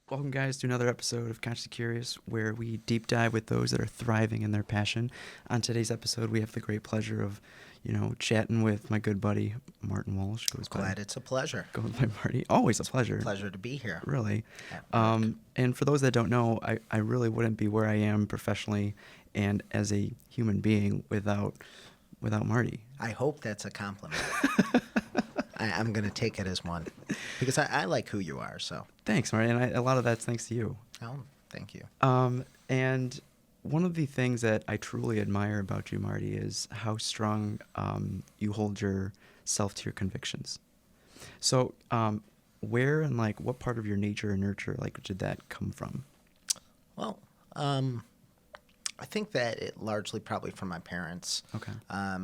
Welcome, guys, to another episode of Consciously Curious, where we deep dive with those that are thriving in their passion. On today's episode, we have the great pleasure of, chatting with my good buddy, Martin Walsh. Glad it's a pleasure. Goes by Marty. Always a pleasure. Pleasure to be here. Really. And for those that don't know, I really wouldn't be where I am professionally and as a human being without Marty. I hope that's a compliment. I'm going to take it as one because I like who you are. So Thanks, Marty. And a lot of that's thanks to you. oh, thank you. And one of the things that I truly admire about you, Marty, is how strong you hold yourself to your convictions. So where and what part of your nature and nurture did that come from? Well, I think that it largely probably from my parents. Okay. I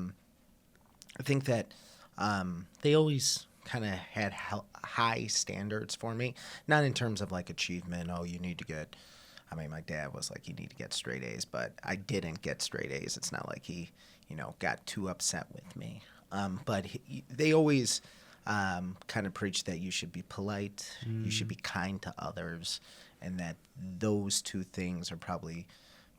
think that they always kind of had high standards for me, not in terms of achievement. Oh, you need to get. I mean, my dad was like, you need to get straight A's, but I didn't get straight A's. It's not like he, got too upset with me. But they always kind of preached that you should be polite, you should be kind to others, and that those two things are probably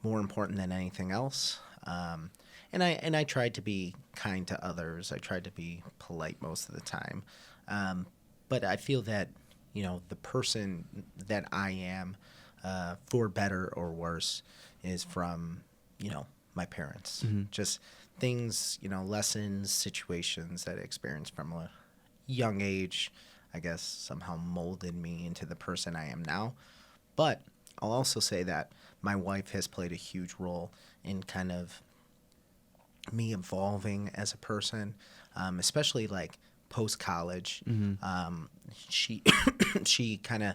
more important than anything else. And I tried to be kind to others. I tried to be polite most of the time. But I feel that, the person that I am, for better or worse, is from, my parents. Mm-hmm. Just things, lessons, situations that I experienced from a young age, I guess, somehow molded me into the person I am now. But I'll also say that my wife has played a huge role in kind of me evolving as a person, especially post-college. Mm-hmm. She kind of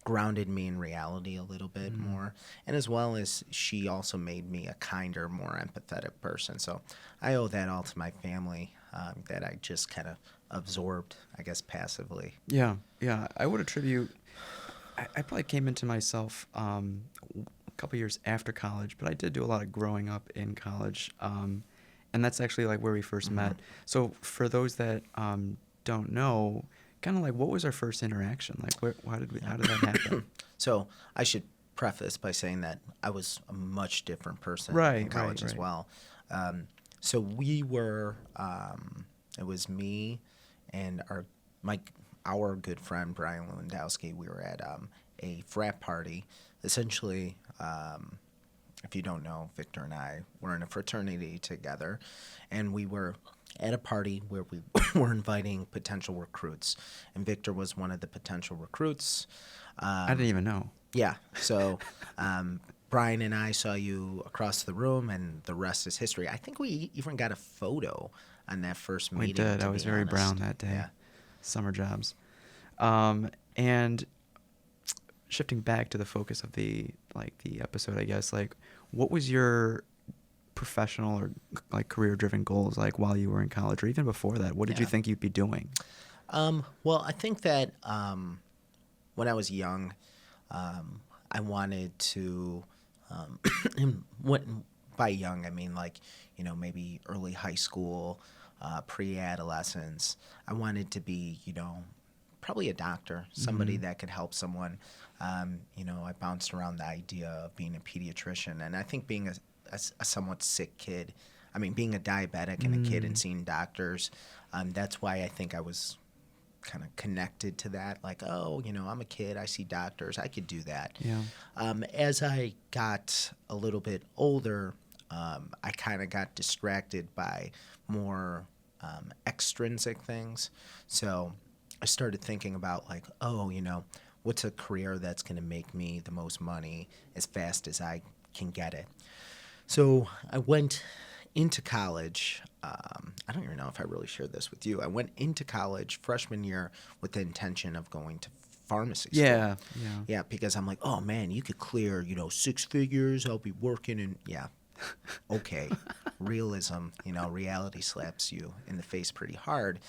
grounded me in reality a little bit more, and as well as she also made me a kinder, more empathetic person. So I owe that all to my family, that I just kind of absorbed, I guess, passively. Yeah. I would attribute. I probably came into myself a couple years after college, but I did do a lot of growing up in college, and that's actually where we first met. So for those that don't know, kind of what was our first interaction? How did that happen? So I should preface by saying that I was a much different person in college as well. So we were, it was me and our good friend Brian Lewandowski. We were at a frat party. Essentially, if you don't know, Victor and I were in a fraternity together, and we were at a party where we were inviting potential recruits, and Victor was one of the potential recruits. I didn't even know. Yeah. So Brian and I saw you across the room, and the rest is history. I think we even got a photo on that first meeting. We did. I was very brown that day. Yeah. Summer jobs. And shifting back to the focus of the episode, I guess, what was your professional or career-driven goals while you were in college, or even before that? What did you think you'd be doing? Well, I think that when I was young, I wanted to, by young I mean maybe early high school, pre-adolescence. I wanted to be, probably a doctor, somebody that could help someone. I bounced around the idea of being a pediatrician, and I think being a somewhat sick kid, being a diabetic and a kid and seeing doctors, that's why I think I was kind of connected to that. I'm a kid, I see doctors, I could do that. Yeah. As I got a little bit older, I kind of got distracted by more extrinsic things. So I started thinking about what's a career that's going to make me the most money as fast as I can get it. So I went into college. I don't even know if I really shared this with you. I went into college freshman year with the intention of going to pharmacy school. Yeah. Because I'm like, oh man, you could clear 6 figures. I'll be working in okay. Realism, reality slaps you in the face pretty hard.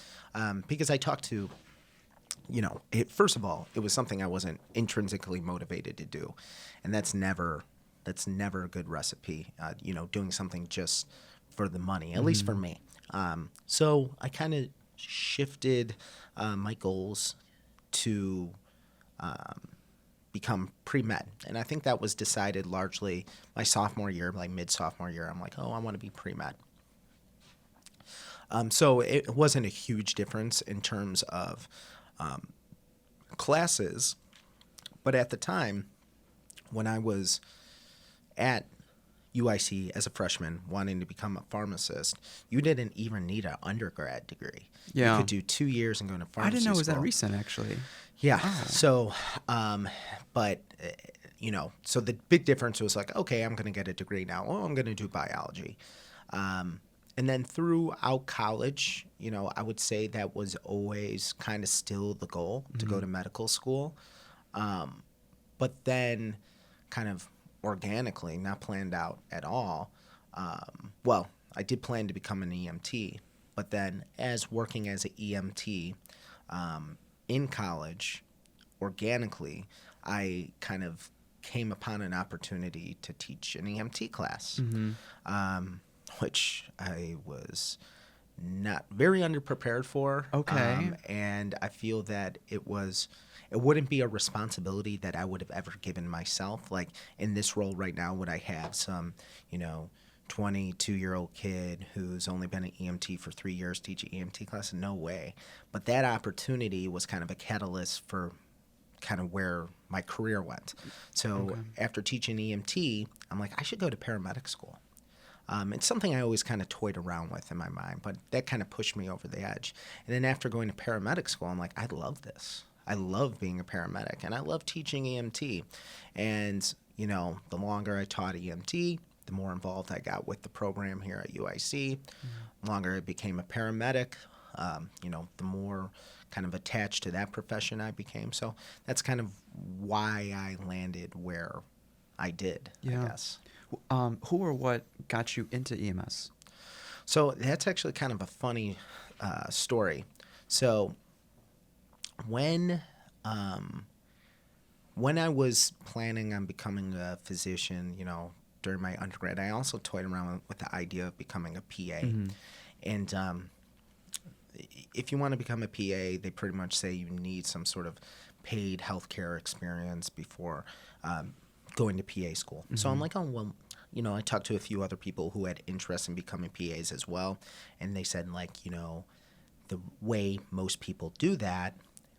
Because I talked to, first of all, it was something I wasn't intrinsically motivated to do, and that's never a good recipe. Doing something just for the money, at least for me. So I kind of shifted my goals to become pre-med. And I think that was decided largely my sophomore year, like mid-sophomore year. I'm like, oh, I want to be pre-med. So it wasn't a huge difference in terms of classes. But at the time, when I was at UIC as a freshman wanting to become a pharmacist, you didn't even need an undergrad degree. Yeah. You could do 2 years and go to pharmacy I didn't know it was that school. recent, actually. Yeah. Oh. So, so the big difference was like, okay, I'm going to get a degree now. Oh, I'm going to do biology. And then throughout college, I would say that was always kind of still the goal to go to medical school. But then kind of organically, not planned out at all. I did plan to become an EMT, but then as working as an EMT in college, organically, I kind of came upon an opportunity to teach an EMT class, which I was not very underprepared for. Okay. And I feel that it wouldn't be a responsibility that I would have ever given myself. Like in this role right now, would I have some, 22-year-old kid who's only been an EMT for 3 years teach an EMT class? No way. But that opportunity was kind of a catalyst for kind of where my career went. So after teaching EMT, I'm like, I should go to paramedic school. It's something I always kind of toyed around with in my mind, but that kind of pushed me over the edge. And then after going to paramedic school, I'm like, I love this. I love being a paramedic, and I love teaching EMT. And, the longer I taught EMT, the more involved I got with the program here at UIC. The longer I became a paramedic, the more kind of attached to that profession I became. So that's kind of why I landed where I did, I guess. Who or what got you into EMS? So that's actually kind of a funny story. So when I was planning on becoming a physician, during my undergrad, I also toyed around with the idea of becoming a PA. And if you want to become a PA, they pretty much say you need some sort of paid healthcare experience before going to PA school. So I'm like, oh, well, I talked to a few other people who had interest in becoming PAs as well. And they said, the way most people do that,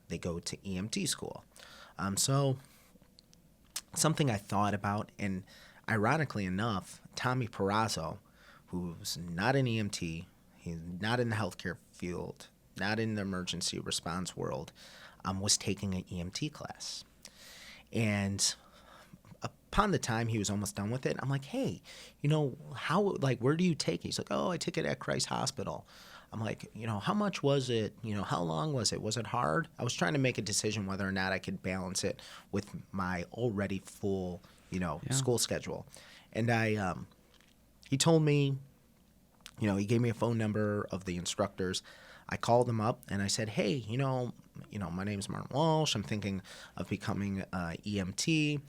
they go to EMT school. So something I thought about, and ironically enough, Tommy Perazzo, who's not an EMT, he's not in the healthcare field, not in the emergency response world, was taking an EMT class. And upon the time he was almost done with it, I'm like, hey, where do you take it? He's like, oh, I took it at Christ Hospital. I'm like, how much was it? How long was it? Was it hard? I was trying to make a decision whether or not I could balance it with my already full, school schedule. And he told me, he gave me a phone number of the instructors. I called them up and I said, hey, my name's Marty Walsh. I'm thinking of becoming EMT.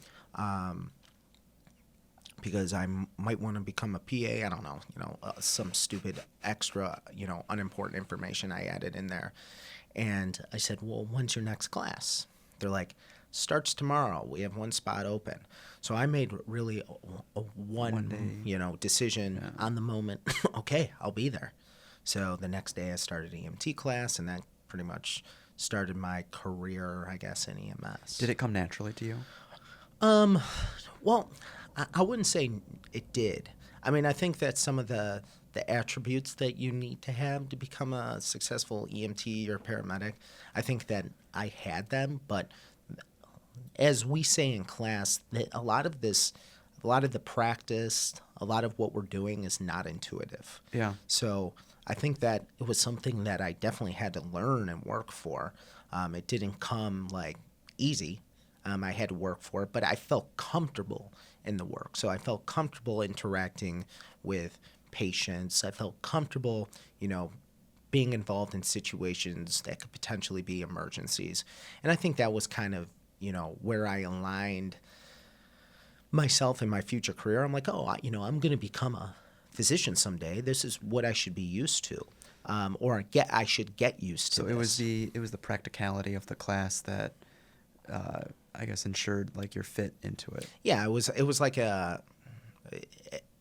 Because I might want to become a PA. I don't know, some stupid extra, unimportant information I added in there. And I said, well, when's your next class? They're like, starts tomorrow. We have one spot open. So I made really a one day, decision on the moment. Okay, I'll be there. So the next day I started EMT class, and that pretty much started my career, I guess, in EMS. Did it come naturally to you? Well, I wouldn't say it did. I mean, I think that some of the attributes that you need to have to become a successful EMT or paramedic, I think that I had them. But as we say in class, a lot of the practice, a lot of what we're doing is not intuitive. Yeah. So I think that it was something that I definitely had to learn and work for. It didn't come easy. I had to work for it, but I felt comfortable in the work. So I felt comfortable interacting with patients. I felt comfortable, being involved in situations that could potentially be emergencies. And I think that was kind of, where I aligned myself in my future career. I'm like, oh, I'm going to become a physician someday. This is what I should be used to, I should get used to. So it was the practicality of the class that I guess, ensured like your fit into it. Yeah, it was like it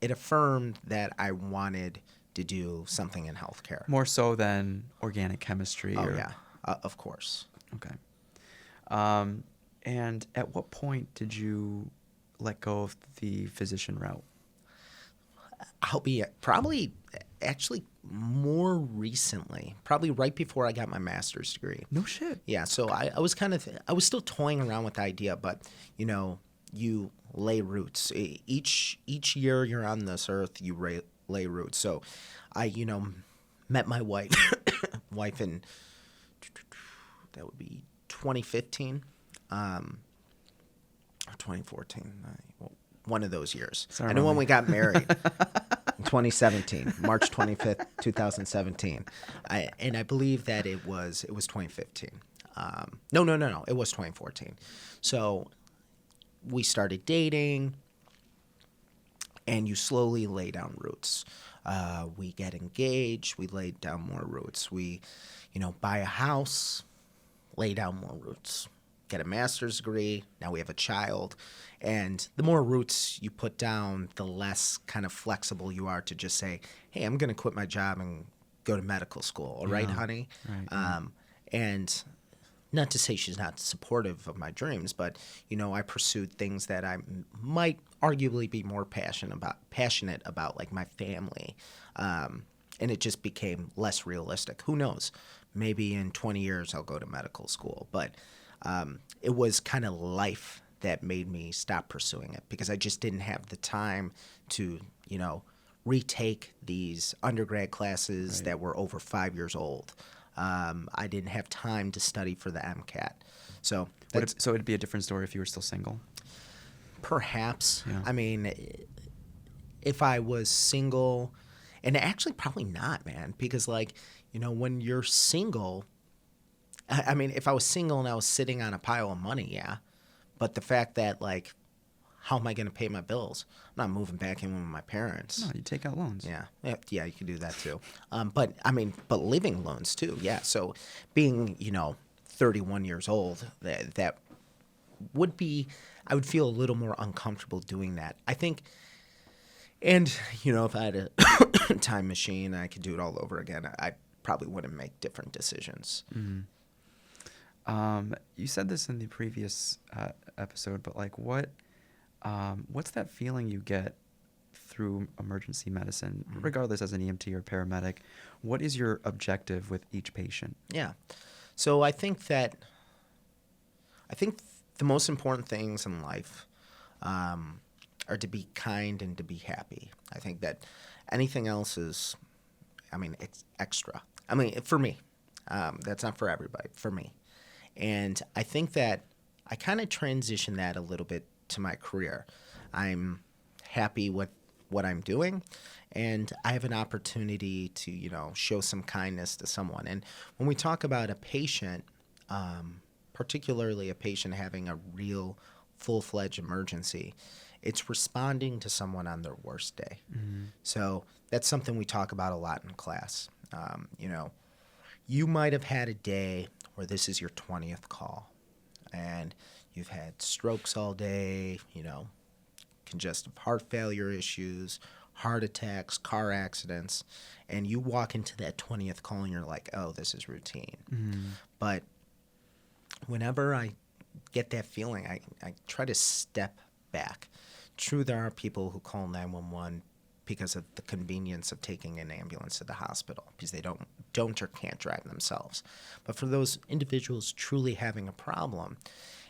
affirmed that I wanted to do something in healthcare. More so than organic chemistry. Oh or yeah, of course. Okay. And at what point did you let go of the physician route? I'll be probably actually more recently, probably right before I got my master's degree. No shit. Yeah, so I was I was still toying around with the idea, but you lay roots. Each year you're on this earth, you lay roots. So I met my wife in that would be 2015, or 2014. One of those years. Sorry, I know when Mommy. we got married. 2017, March 25th, 2017. And I believe that it was 2015. No. It was 2014. So we started dating, and you slowly lay down roots. We get engaged. We lay down more roots. We, buy a house, lay down more roots. Get a master's degree. Now we have a child. And the more roots you put down, the less kind of flexible you are to just say, hey, I'm going to quit my job and go to medical school. All right, Yeah. honey? Right. And not to say she's not supportive of my dreams, but, I pursued things that I might arguably be more passionate about, like my family. And it just became less realistic. Who knows? Maybe in 20 years I'll go to medical school. But it was kind of life that made me stop pursuing it because I just didn't have the time to, retake these undergrad classes Right. that were over 5 years old. I didn't have time to study for the MCAT. So So it'd be a different story if you were still single. perhaps, Yeah. I mean, if I was single, and actually probably not, man, because when you're single, I mean, if I was single and I was sitting on a pile of money, yeah. But the fact that, how am I going to pay my bills? I'm not moving back in with my parents. No, you take out loans. Yeah, you can do that too. But living loans too, yeah. So being, 31 years old, that would be, I would feel a little more uncomfortable doing that. I think, and, if I had a time machine and I could do it all over again, I probably wouldn't make different decisions. Mm-hmm. You said this in the previous episode, but what's that feeling you get through emergency medicine, regardless as an EMT or paramedic? What is your objective with each patient? Yeah. So I think the most important things in life are to be kind and to be happy. I think that anything else is, it's extra. For me, that's not for everybody, for me. And I think that I kind of transitioned that a little bit to my career. I'm happy with what I'm doing, and I have an opportunity to, show some kindness to someone. And when we talk about a patient, particularly a patient having a real full-fledged emergency, it's responding to someone on their worst day. Mm-hmm. So that's something we talk about a lot in class. You might have had a day where this is your 20th call, and you've had strokes all day, congestive heart failure issues, heart attacks, car accidents, and you walk into that 20th call and you're like, oh, this is routine. Mm-hmm. But whenever I get that feeling, I try to step back. True, there are people who call 911 because of the convenience of taking an ambulance to the hospital because they don't or can't drive themselves. But for those individuals truly having a problem,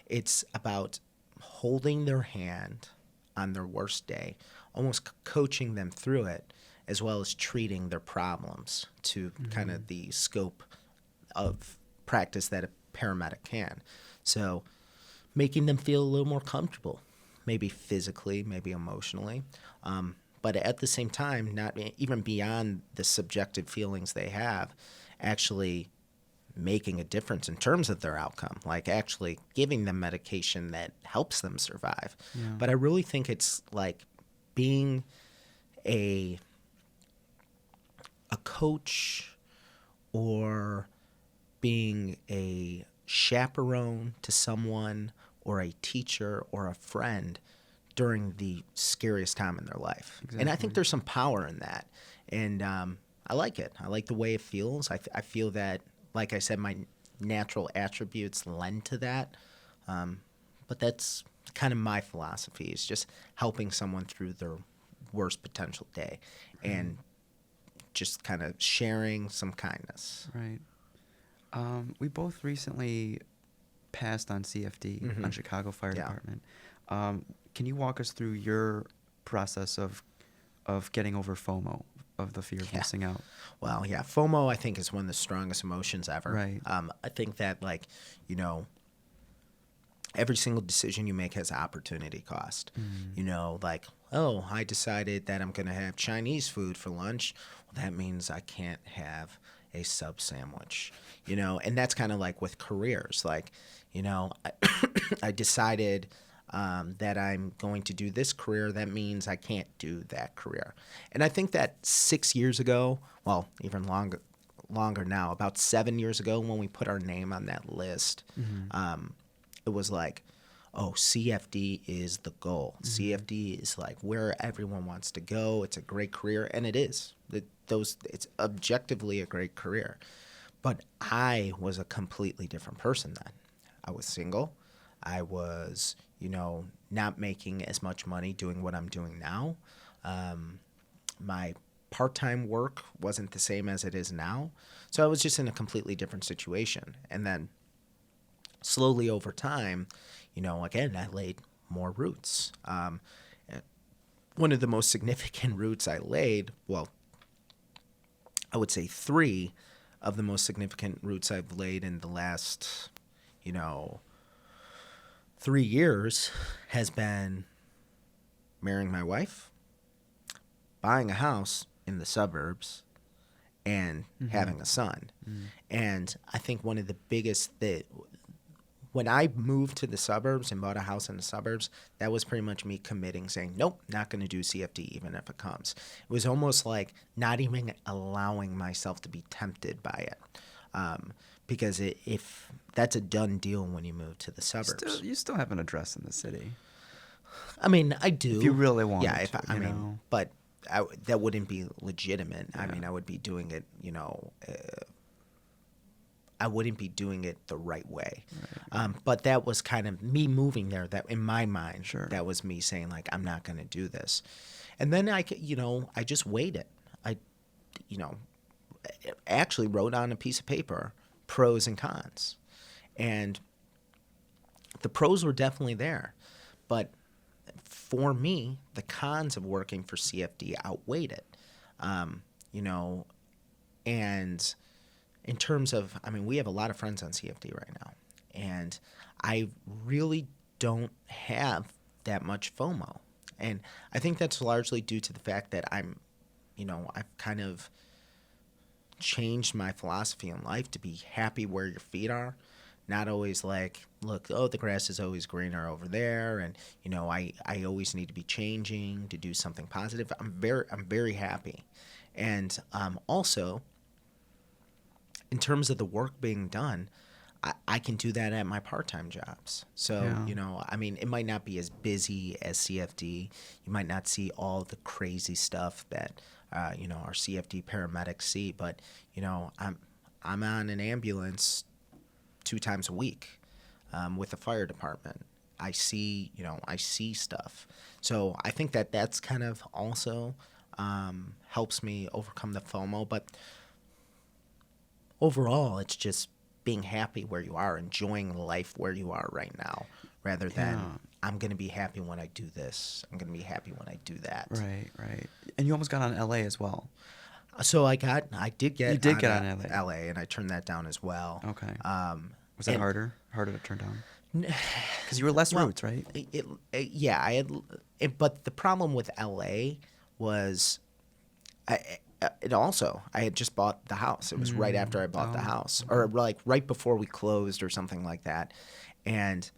it's about holding their hand on their worst day, almost coaching them through it, as well as treating their problems to kind of the scope of practice that a paramedic can. So making them feel a little more comfortable, maybe physically, maybe emotionally, but at the same time, not even beyond the subjective feelings they have, actually making a difference in terms of their outcome, like actually giving them medication that helps them survive. Yeah. But I really think it's like being a coach or being a chaperone to someone or a teacher or a friend during the scariest time in their life. And I think there's some power in that. And I like it. I like the way it feels. I feel that, like I said, my natural attributes lend to that. But that's kind of my philosophy, is just helping someone through their worst potential day and just kind of sharing some kindness. Right. We both recently passed on CFD, on Chicago Fire Department. Can you walk us through your process of getting over FOMO, of the fear of missing out? Well, yeah, FOMO I think is one of the strongest emotions ever. Right. I think that, like, you know, every single decision you make has opportunity cost. You know, like, oh, I decided that I'm going to have Chinese food for lunch. Well, that means I can't have a sub sandwich, you know, and that's kind of like with careers. Like, you know, I decided that I'm going to do this career. That means I can't do that career. And I think that 6 years ago, well, even longer now, about 7 years ago, when we put our name on that list, it was like, oh, CFD is the goal. CFD is like where everyone wants to go. It's a great career, and it is. It's objectively a great career. But I was a completely different person then. I was single. I was, you know, not making as much money doing what I'm doing now. My part-time work wasn't the same as it is now. So I was just in a completely different situation. And then slowly over time, you know, again, I laid more roots. One of the most significant roots I laid, well, I would say 3 of the most significant roots I've laid in the last, you know, 3 years has been marrying my wife, buying a house in the suburbs, and having a son. And I think one of the biggest when I moved to the suburbs and bought a house in the suburbs, that was pretty much me committing, saying, nope, not going to do CFD even if it comes. It was almost like not even allowing myself to be tempted by it. Because if that's a done deal when you move to the suburbs. You still have an address in the city. I mean, I do. If you really want yeah, to, I you mean, know? but that wouldn't be legitimate. I Yeah. mean, I would be doing it, you know, I wouldn't be doing it the right way. Right. But that was kind of me moving there. That in my mind, Sure. that was me saying, like, I'm not going to do this. And then I just weighed it. I, you know, actually wrote on a piece of paper pros and cons. And the pros were definitely there. But for me, the cons of working for CFD outweighed it. You know, and in terms of, I mean, we have a lot of friends on CFD right now, and I really don't have that much FOMO. And I think that's largely due to the fact that I've kind of changed my philosophy in life to be happy where your feet are, not always like, look, oh, the grass is always greener over there, and, you know, I always need to be changing to do something positive. I'm very happy. And also, in terms of the work being done, I can do that at my part-time jobs. So, Yeah. you know, I mean, it might not be as busy as CFD. You might not see all the crazy stuff that, you know, our CFD paramedics see. But, you know, I'm on an ambulance 2 times a week with the fire department. I see stuff. So I think that that's kind of also helps me overcome the FOMO. But overall, it's just being happy where you are, enjoying life where you are right now, rather than I'm going to be happy when I do this. I'm going to be happy when I do that. Right. And you almost got on LA as well. So I did get on LA. LA, and I turned that down as well. Okay. Was that harder to turn down? Because you were less Well, roots, right? Yeah, I had, but the problem with LA was, I had just bought the house. It was right after I bought the house, or like right before we closed, or something like that. And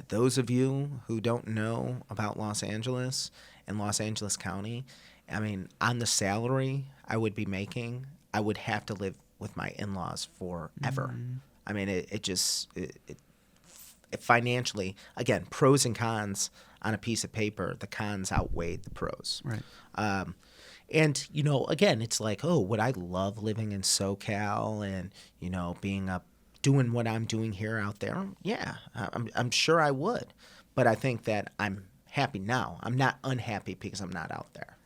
those of you who don't know about Los Angeles and Los Angeles County, I mean, on the salary I would be making, I would have to live with my in-laws forever. I mean, financially, again, pros and cons on a piece of paper, the cons outweighed the pros. Right. And, you know, again, it's like, oh, would I love living in SoCal and, you know, doing what I'm doing here out there? Yeah, I'm sure I would. But I think that I'm happy now. I'm not unhappy because I'm not out there.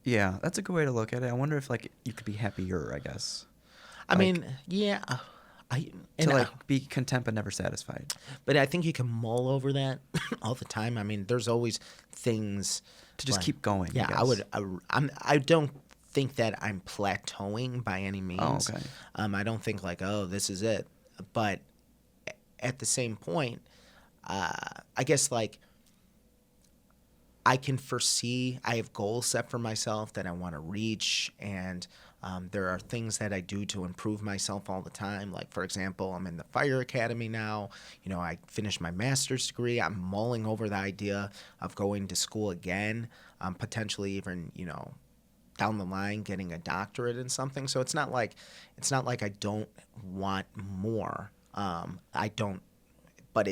Yeah, that's a good way to look at it. I wonder if like you could be happier, I guess. I Like, mean, yeah, to like be content but never satisfied. but I think you can mull over that all the time. I mean, there's always things To just like- keep going. Yeah, I guess. I don't think that I'm plateauing by any means. Oh, okay. I don't think like, oh, this is it. But at the same point, I guess like I can foresee, I have goals set for myself that I want to reach, and there are things that I do to improve myself all the time. Like, for example, I'm in the fire academy now. You know, I finished my master's degree. I'm mulling over the idea of going to school again, potentially even, you know, down the line getting a doctorate in something. So it's not like I don't want more. I don't, but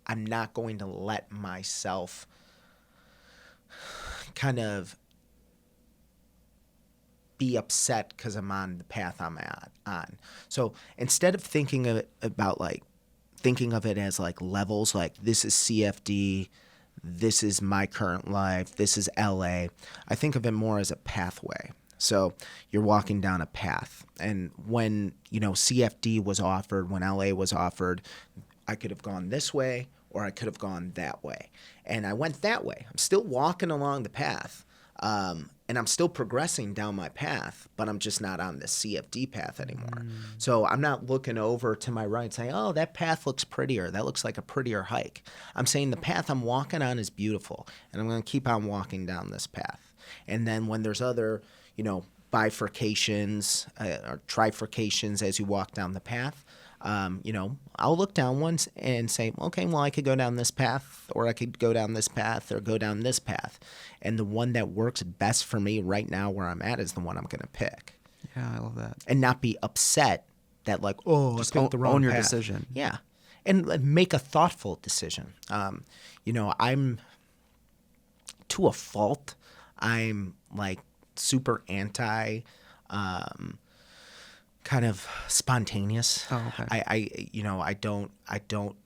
I'm not going to let myself kind of be upset because I'm on the path I'm on. So instead of thinking of it as like levels, like this is CFD, this is my current life, this is LA, I think of it more as a pathway. So you're walking down a path, and when, you know, CFD was offered, when LA was offered, I could have gone this way or I could have gone that way. And I went that way. I'm still walking along the path, and I'm still progressing down my path, but I'm just not on the CFD path anymore. So I'm not looking over to my right saying, oh, that path looks prettier. That looks like a prettier hike. I'm saying the path I'm walking on is beautiful, and I'm going to keep on walking down this path. And then when there's other, you know, bifurcations or trifurcations as you walk down the path, you know, I'll look down once and say, okay, well, I could go down this path, or I could go down this path, or go down this path. And the one that works best for me right now where I'm at is the one I'm going to pick. Yeah, I love that. And not be upset that like, oh, Just I picked the wrong own your path. decision. Yeah. And make a thoughtful decision. You know, I'm, to a fault, I'm like super anti kind of spontaneous. Oh, okay.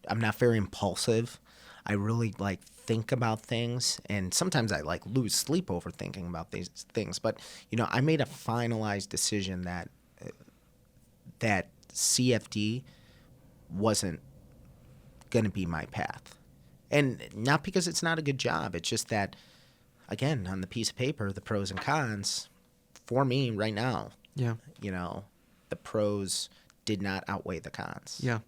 I'm not very impulsive. I really like think about things, and sometimes I like lose sleep over thinking about these things. But, you know, I made a finalized decision that CFD wasn't going to be my path. And not because it's not a good job. It's just that, again, on the piece of paper, the pros and cons, for me right now, Yeah. you know, the pros did not outweigh the cons. Yeah.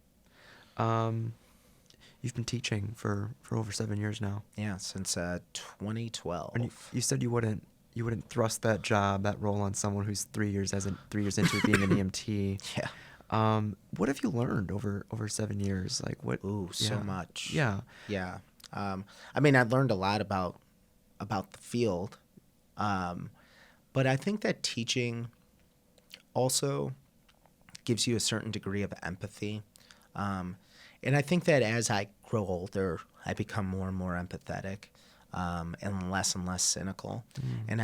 You've been teaching for over 7 years now. Yeah, since 2012. And you said you wouldn't thrust that role on someone who's 3 years into being an EMT. Yeah. What have you learned over 7 years? Like what? Ooh, so yeah. much. Yeah. Yeah. I mean, I learned a lot about the field. But I think that teaching also gives you a certain degree of empathy. And I think that as I grow older, I become more and more empathetic, and less cynical. And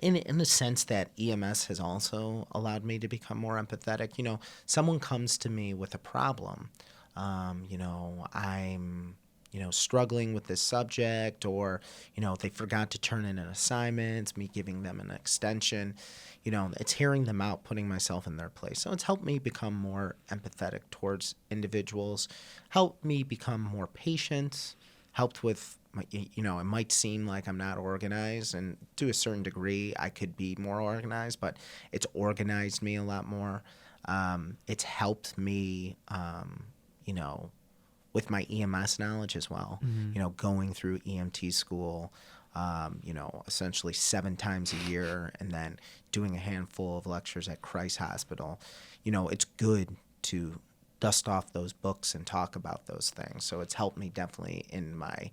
in the sense that EMS has also allowed me to become more empathetic. You know, someone comes to me with a problem. You know, I'm, you know, struggling with this subject, or, you know, they forgot to turn in an assignment, me giving them an extension. You know, it's hearing them out, putting myself in their place. So it's helped me become more empathetic towards individuals, helped me become more patient, helped with, you know, it might seem like I'm not organized, and to a certain degree I could be more organized, but it's organized me a lot more. It's helped me, you know, with my EMS knowledge as well, you know, going through EMT school, you know, essentially 7 times a year, and then doing a handful of lectures at Christ Hospital. You know, it's good to dust off those books and talk about those things. So it's helped me definitely in my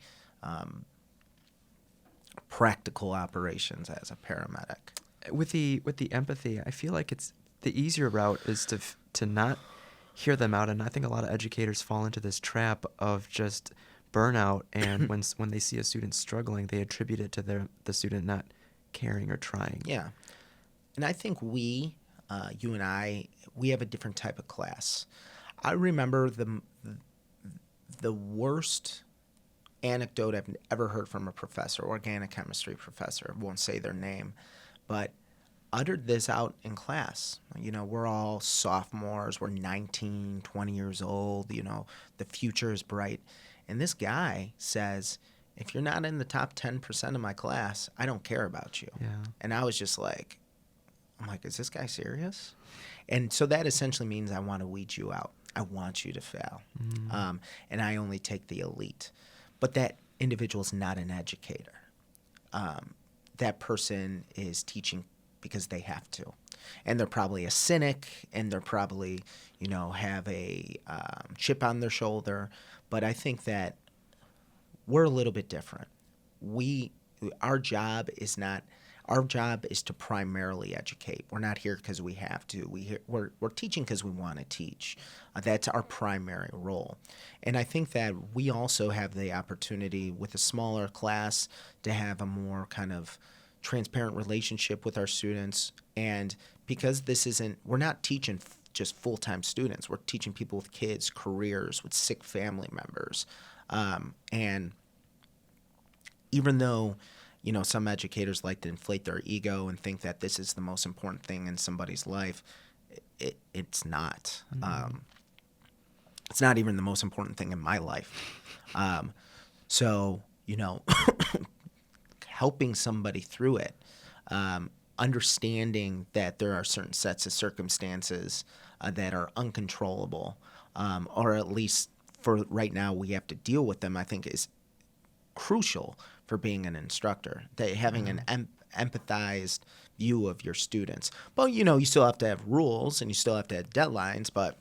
practical operations as a paramedic. With the empathy, I feel like it's the easier route is to not hear them out. And I think a lot of educators fall into this trap of just burnout. And when they see a student struggling, they attribute it to the student not caring or trying. Yeah. And I think you and I, we have a different type of class. I remember the worst anecdote I've ever heard from a professor, organic chemistry professor, won't say their name, but uttered this out in class. We're all sophomores, we're 19, 20 years old, the future is bright. And this guy says, if you're not in the top 10% of my class, I don't care about you. Yeah. And I was just like, is this guy serious? And so that essentially means I want to weed you out. I want you to fail. And I only take the elite. But that individual is not an educator. That person is teaching because they have to. And they're probably a cynic, and they're probably, have a chip on their shoulder. But I think that we're a little bit different. Our job is to primarily educate. We're not here because we have to. We're teaching because we want to teach. That's our primary role. And I think that we also have the opportunity with a smaller class to have a more kind of transparent relationship with our students. And because we're not teaching just full-time students. We're teaching people with kids, careers, with sick family members. And even though some educators like to inflate their ego and think that this is the most important thing in somebody's life. It's not. It's not even the most important thing in my life. So, helping somebody through it, understanding that there are certain sets of circumstances that are uncontrollable, or at least for right now we have to deal with them, I think is crucial for being an instructor, that having an empathized view of your students. But, you still have to have rules and you still have to have deadlines, but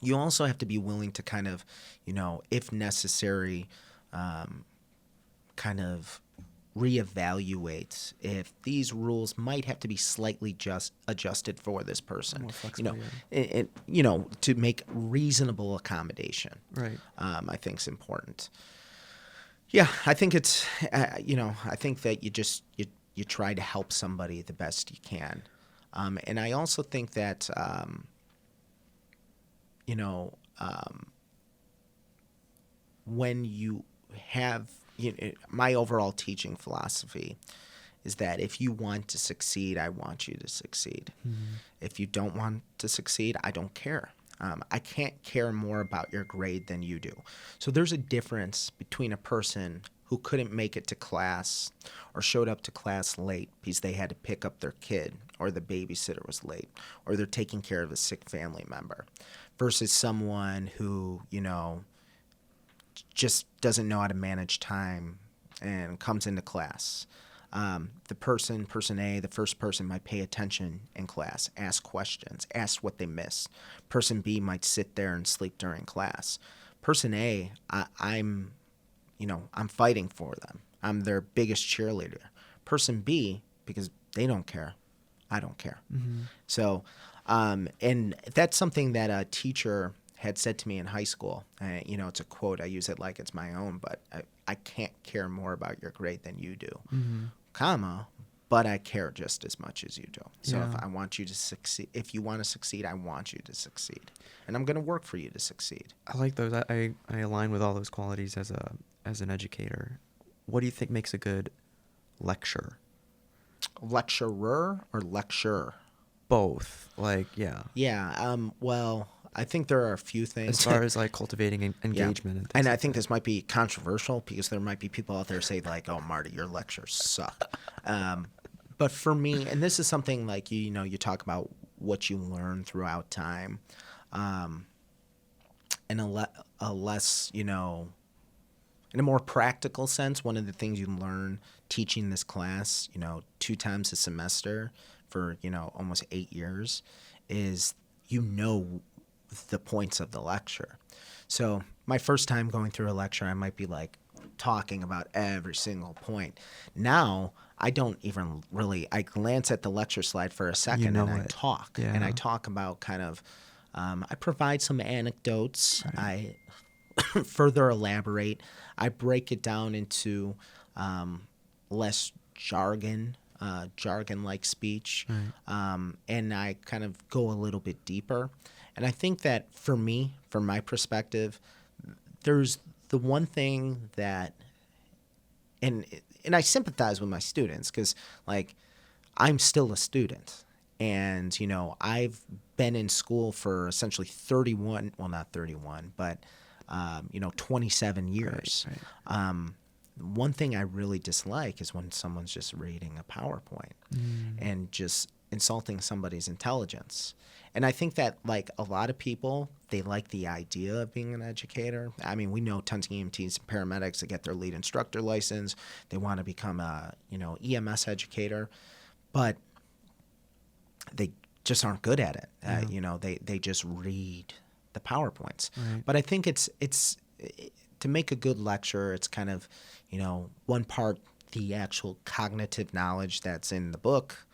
you also have to be willing to kind of, if necessary, kind of reevaluate if these rules might have to be slightly just adjusted for this person, More flexible, to make reasonable accommodation. Right. I think is important. Yeah, I think it's, I think that you try to help somebody the best you can. And I also think that, when you have, my overall teaching philosophy is that if you want to succeed, I want you to succeed. Mm-hmm. If you don't want to succeed, I don't care. I can't care more about your grade than you do. So there's a difference between a person who couldn't make it to class or showed up to class late because they had to pick up their kid or the babysitter was late or they're taking care of a sick family member versus someone who, just doesn't know how to manage time and comes into class. Person A, the first person might pay attention in class, ask questions, ask what they missed. Person B might sit there and sleep during class. Person A, I'm fighting for them. I'm their biggest cheerleader. Person B, because they don't care, I don't care. Mm-hmm. So, and that's something that a teacher had said to me in high school. It's a quote. I use it like it's my own, but I can't care more about your grade than you do. Mm-hmm. But I care just as much as you do. So if I want you to succeed, if you want to succeed, I want you to succeed. And I'm going to work for you to succeed. I like those. I align with all those qualities as an educator. What do you think makes a good lecturer? Lecturer or lecturer? Both. Yeah. Well, I think there are a few things. As far as cultivating engagement. Yeah. And I think this might be controversial because there might be people out there say oh, Marty, your lectures suck. But for me, and this is something you talk about what you learn throughout time. And a less, in a more practical sense, one of the things you learn teaching this class, 2 times a semester for, almost 8 years is, the points of the lecture. So my first time going through a lecture, I might be talking about every single point. Now I don't even really, I glance at the lecture slide for a second and I talk. Yeah. And I talk about kind of I provide some anecdotes. Right. I further elaborate. I break it down into less jargon-like speech, Right. and I kind of go a little bit deeper. And I think that for me, from my perspective, there's the one thing that, and and I sympathize with my students because, like, I'm still a student. And, I've been in school for essentially 31, well, not 31, but, 27 years. Right. One thing I really dislike is when someone's just reading a PowerPoint and just insulting somebody's intelligence. And I think that, like, a lot of people, they like the idea of being an educator. I mean, we know tons of EMTs and paramedics that get their lead instructor license. They want to become a, EMS educator. But they just aren't good at it. They just read the PowerPoints. Right. But I think it's to make a good lecture, it's kind of, one part the actual cognitive knowledge that's in the book.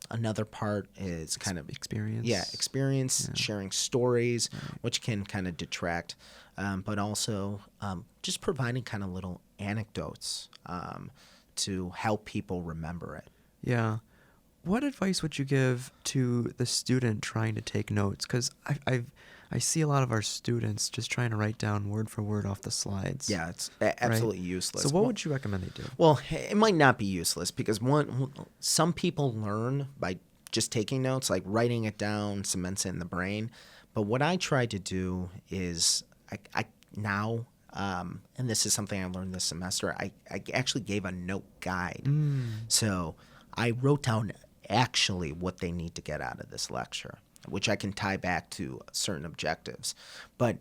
Another part is kind of experience. Experience, sharing stories, which can kind of detract, but also just providing kind of little anecdotes to help people remember it. Yeah. What advice would you give to the student trying to take notes? Because I see a lot of our students just trying to write down word for word off the slides. Yeah, it's absolutely useless. So what would you recommend they do? Well, it might not be useless because some people learn by just taking notes, like writing it down, cements it in the brain. But what I try to do is I now, and this is something I learned this semester, I actually gave a note guide. So I wrote down actually what they need to get out of this lecture, which I can tie back to certain objectives. But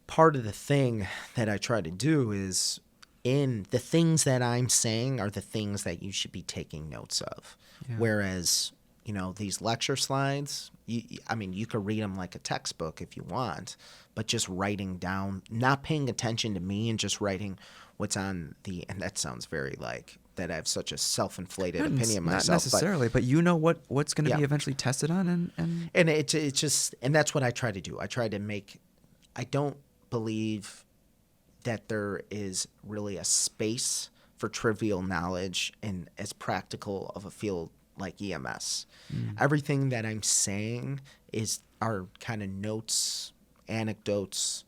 part of the thing that I try to do is in the things that I'm saying are the things that you should be taking notes of. Yeah. Whereas, these lecture slides, you could read them like a textbook if you want, but just writing down, not paying attention to me and just writing what's on and that sounds very like that I have such a self-inflated opinion of myself. Not necessarily, but you know what's going to be Yeah. eventually tested on, and it's just, and that's what I try to do. I try to I don't believe that there is really a space for trivial knowledge in as practical of a field like EMS. Everything that I'm saying are kind of notes, anecdotes,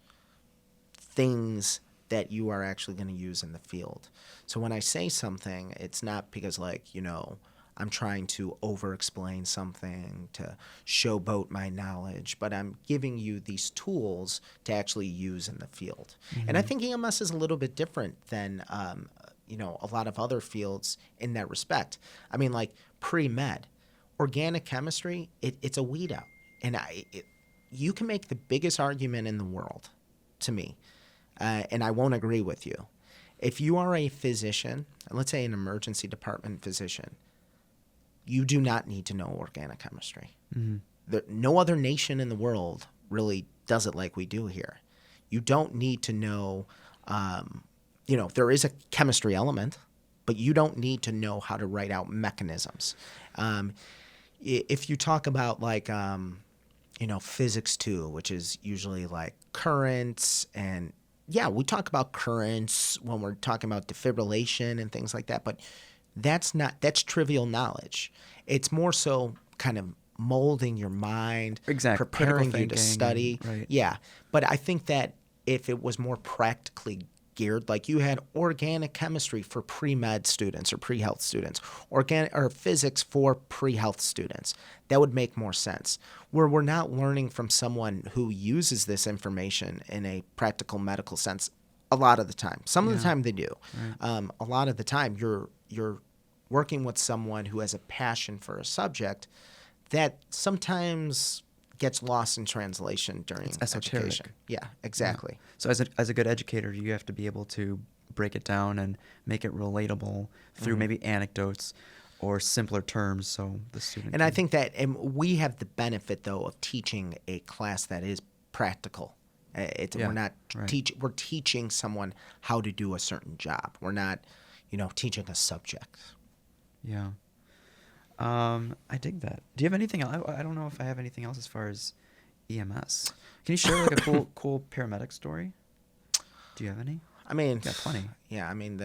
things that you are actually going to use in the field. So when I say something, it's not because I'm trying to over-explain something to showboat my knowledge, but I'm giving you these tools to actually use in the field. And I think EMS is a little bit different than a lot of other fields in that respect. I mean, like pre-med, organic chemistry, it's a weed out. And you can make the biggest argument in the world to me, and I won't agree with you. If you are a physician, let's say an emergency department physician, you do not need to know organic chemistry. No other nation in the world really does it like we do here. You don't need to know, there is a chemistry element, but you don't need to know how to write out mechanisms. If you talk about physics 2, which is usually like currents and we talk about currents when we're talking about defibrillation and things like that, but that's trivial knowledge. It's more so kind of molding your mind, Exactly. preparing Critical you to thinking, study. right. Yeah. But I think that if it was more practically geared, like you had organic chemistry for pre-med students or pre-health students, organic or physics for pre-health students, that would make more sense. Where we're not learning from someone who uses this information in a practical medical sense a lot of the time. Some of the time they do. Right. A lot of the time you're working with someone who has a passion for a subject that sometimes gets lost in translation during esoteric. education. Yeah, exactly. Yeah. So as a good educator, you have to be able to break it down and make it relatable through maybe anecdotes or simpler terms, so the student. And I think that we have the benefit though of teaching a class that is practical. We're not we're teaching someone how to do a certain job. We're not, teaching a subject. Yeah. I dig that. Do you have anything else? I don't know if I have anything else as far as EMS. Can you share like a cool paramedic story? Do you have any? I mean, Yeah, plenty. yeah, I mean,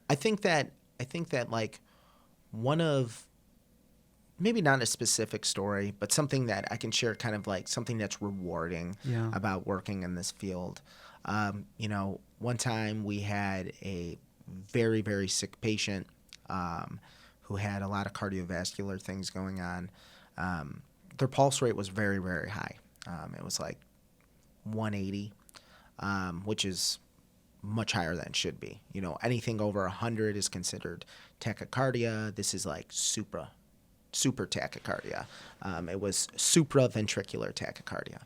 I think that like one of, maybe not a specific story, but something that I can share, kind of like something that's rewarding Yeah. about working in this field. One time we had a very, very sick patient who had a lot of cardiovascular things going on. Their pulse rate was very, very high. It was like 180, which is much higher than it should be. Anything over 100 is considered tachycardia. This is like super tachycardia. It was supraventricular tachycardia.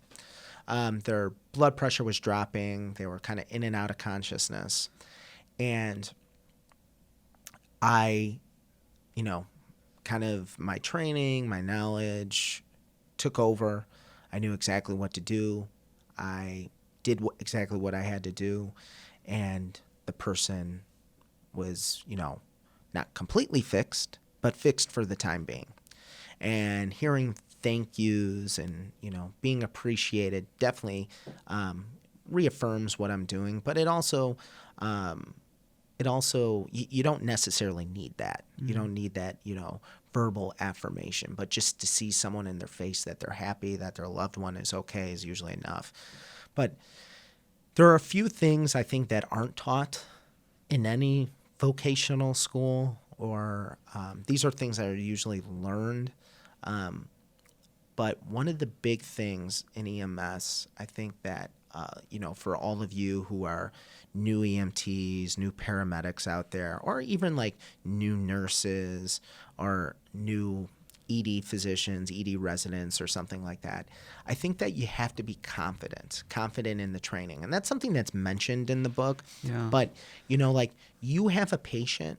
Their blood pressure was dropping. They were kind of in and out of consciousness. And I, kind of my training, my knowledge took over. I knew exactly what to do. I did exactly what I had to do. And the person was, not completely fixed, but fixed for the time being. And hearing thank yous and, being appreciated definitely reaffirms what I'm doing. But it also, you don't necessarily need that. You don't need that, verbal affirmation. But just to see someone in their face that they're happy, that their loved one is okay is usually enough. But there are a few things I think that aren't taught in any vocational school, or these are things that are usually learned. But one of the big things in EMS, I think that, for all of you who are new EMTs, new paramedics out there, or even like new nurses or new ED physicians, ED residents, or something like that, I think that you have to be confident in the training. And that's something that's mentioned in the book. Yeah. But, like you have a patient,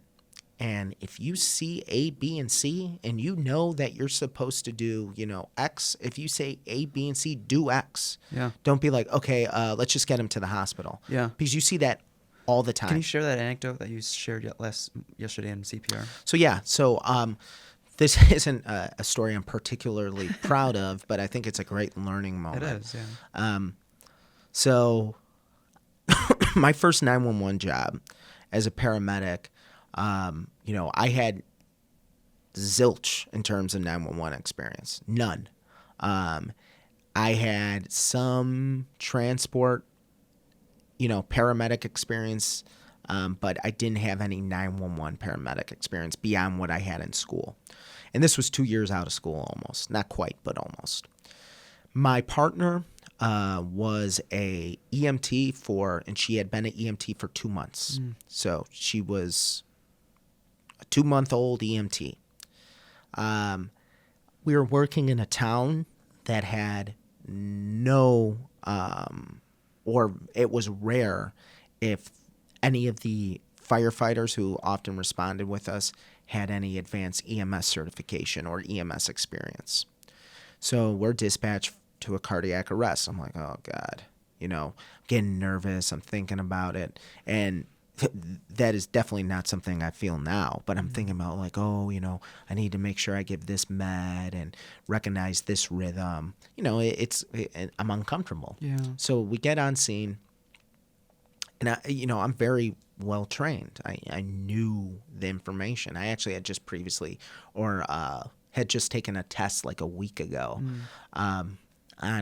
and if you see A, B, and C, and you know that you're supposed to do, X, if you say A, B, and C, do X. Yeah. Don't be like, okay, let's just get him to the hospital. Yeah. Because you see that all the time. Can you share that anecdote that you shared yesterday in CPR? So this isn't a story I'm particularly proud of, but I think it's a great learning moment. It is, yeah. So my first 911 job as a paramedic, I had zilch in terms of 911 experience. None. I had some transport, paramedic experience, but I didn't have any 911 paramedic experience beyond what I had in school. And this was 2 years out of school almost. Not quite, but almost. My partner was a EMT and she had been an EMT for 2 months. So she was a 2-month-old EMT. We were working in a town that had no, or it was rare if any of the firefighters who often responded with us had any advanced EMS certification or EMS experience. So we're dispatched to a cardiac arrest. I'm like, oh God, getting nervous. I'm thinking about it. And that is definitely not something I feel now, but I'm thinking about like, I need to make sure I give this med and recognize this rhythm. I'm uncomfortable. Yeah. So we get on scene, and I'm very well trained. I knew the information. I actually had just previously, had just taken a test like a week ago, on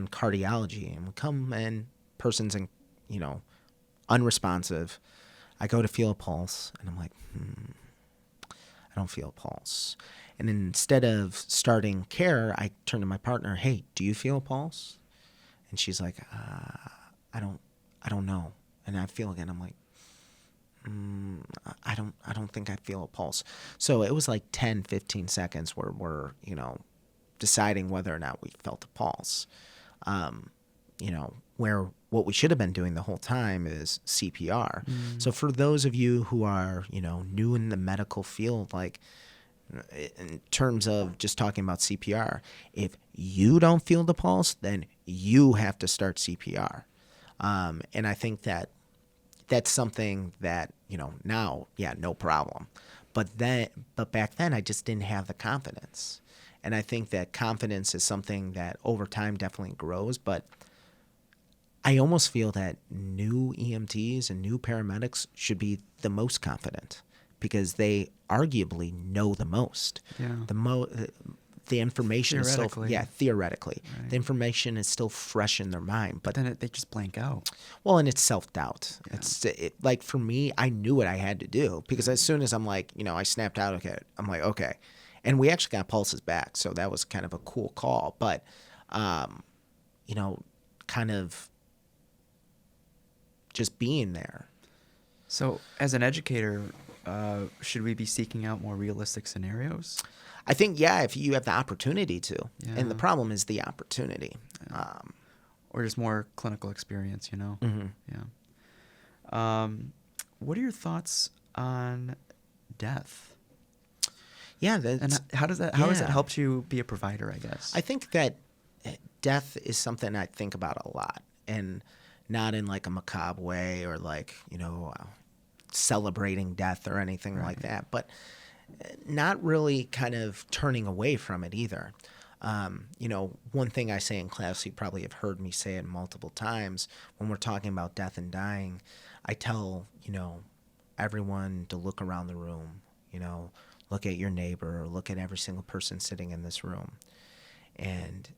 cardiology, and we come in, person's unresponsive. I go to feel a pulse, and I'm like, I don't feel a pulse. And then instead of starting care, I turn to my partner, hey, do you feel a pulse? And she's like, I don't know. And I feel again, I'm like, I don't think I feel a pulse. So it was like 10, 15 seconds where we're, deciding whether or not we felt a pulse. Where what we should have been doing the whole time is CPR. So for those of you who are, new in the medical field, like in terms of just talking about CPR, if you don't feel the pulse, then you have to start CPR. And I think that that's something that, now, yeah, no problem. But back then I just didn't have the confidence. And I think that confidence is something that over time definitely grows. But I almost feel that new EMTs and new paramedics should be the most confident because they arguably know the most. Yeah. The information is still, Theoretically. theoretically, Right. the information is still fresh in their mind. But Then they just blank out. well, and it's self-doubt. Yeah. It's like for me, I knew what I had to do because as soon as I'm like, I snapped out of it. I'm like, okay. And we actually got pulses back. So that was kind of a cool call. But, kind of just being there. So, as an educator, should we be seeking out more realistic scenarios? I think, if you have the opportunity to. Yeah. And the problem is the opportunity. Or just more clinical experience, Mm-hmm. Yeah. What are your thoughts on death? Yeah. And how has that helped you be a provider, I guess? I think that death is something I think about a lot, and not in like a macabre way or like, celebrating death or anything like that, but not really kind of turning away from it either. One thing I say in class, you probably have heard me say it multiple times when we're talking about death and dying, I tell, everyone to look around the room, look at your neighbor or look at every single person sitting in this room. And,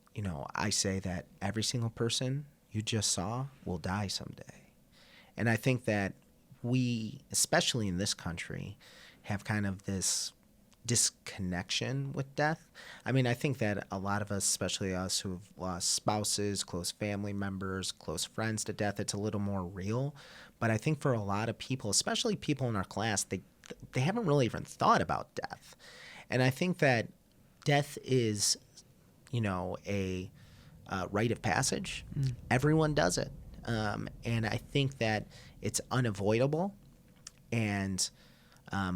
I say that every single person you just saw will die someday. And I think that we, especially in this country, have kind of this disconnection with death. I mean, I think that a lot of us, especially us who've lost spouses, close family members, close friends to death, it's a little more real. But I think for a lot of people, especially people in our class, they haven't really even thought about death. And I think that death is, a rite of passage. Everyone does it. And I think that it's unavoidable. And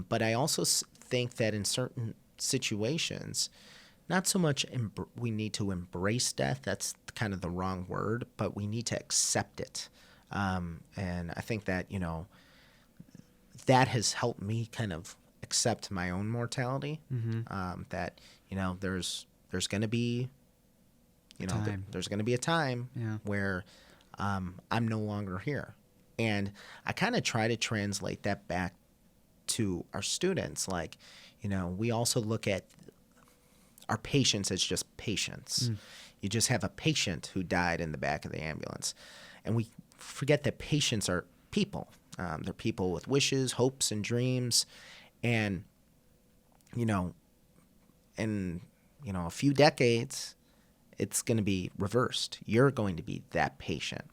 but I also think that in certain situations, not so much we need to embrace death. That's kind of the wrong word, but we need to accept it. And I think that, that has helped me kind of accept my own mortality. That, there's going to be, there's going to be a time where I'm no longer here. And I kind of try to translate that back to our students. Like, we also look at our patients as just patients. You just have a patient who died in the back of the ambulance. And we forget that patients are people. They're people with wishes, hopes, and dreams. And, in, a few decades, it's going to be reversed. You're going to be that patient.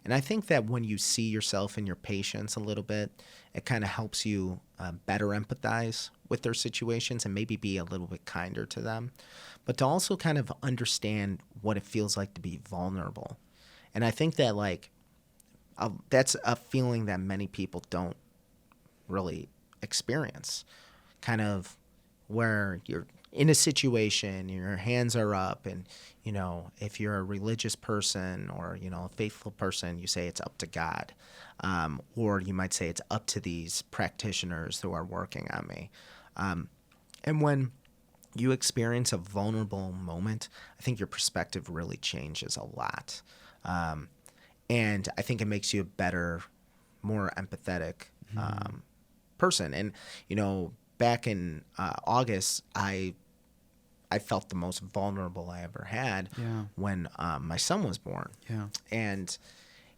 And I think that when you see yourself in your patients a little bit, it kind of helps you better empathize with their situations and maybe be a little bit kinder to them. But to also kind of understand what it feels like to be vulnerable. And I think that, that's a feeling that many people don't really experience. Kind of where you're in a situation, your hands are up, and, if you're a religious person or, a faithful person, you say it's up to God. Or you might say it's up to these practitioners who are working on me. And when you experience a vulnerable moment, I think your perspective really changes a lot. And I think it makes you a better, more empathetic person. And, back in August, I felt the most vulnerable I ever had when my son was born. Yeah. And,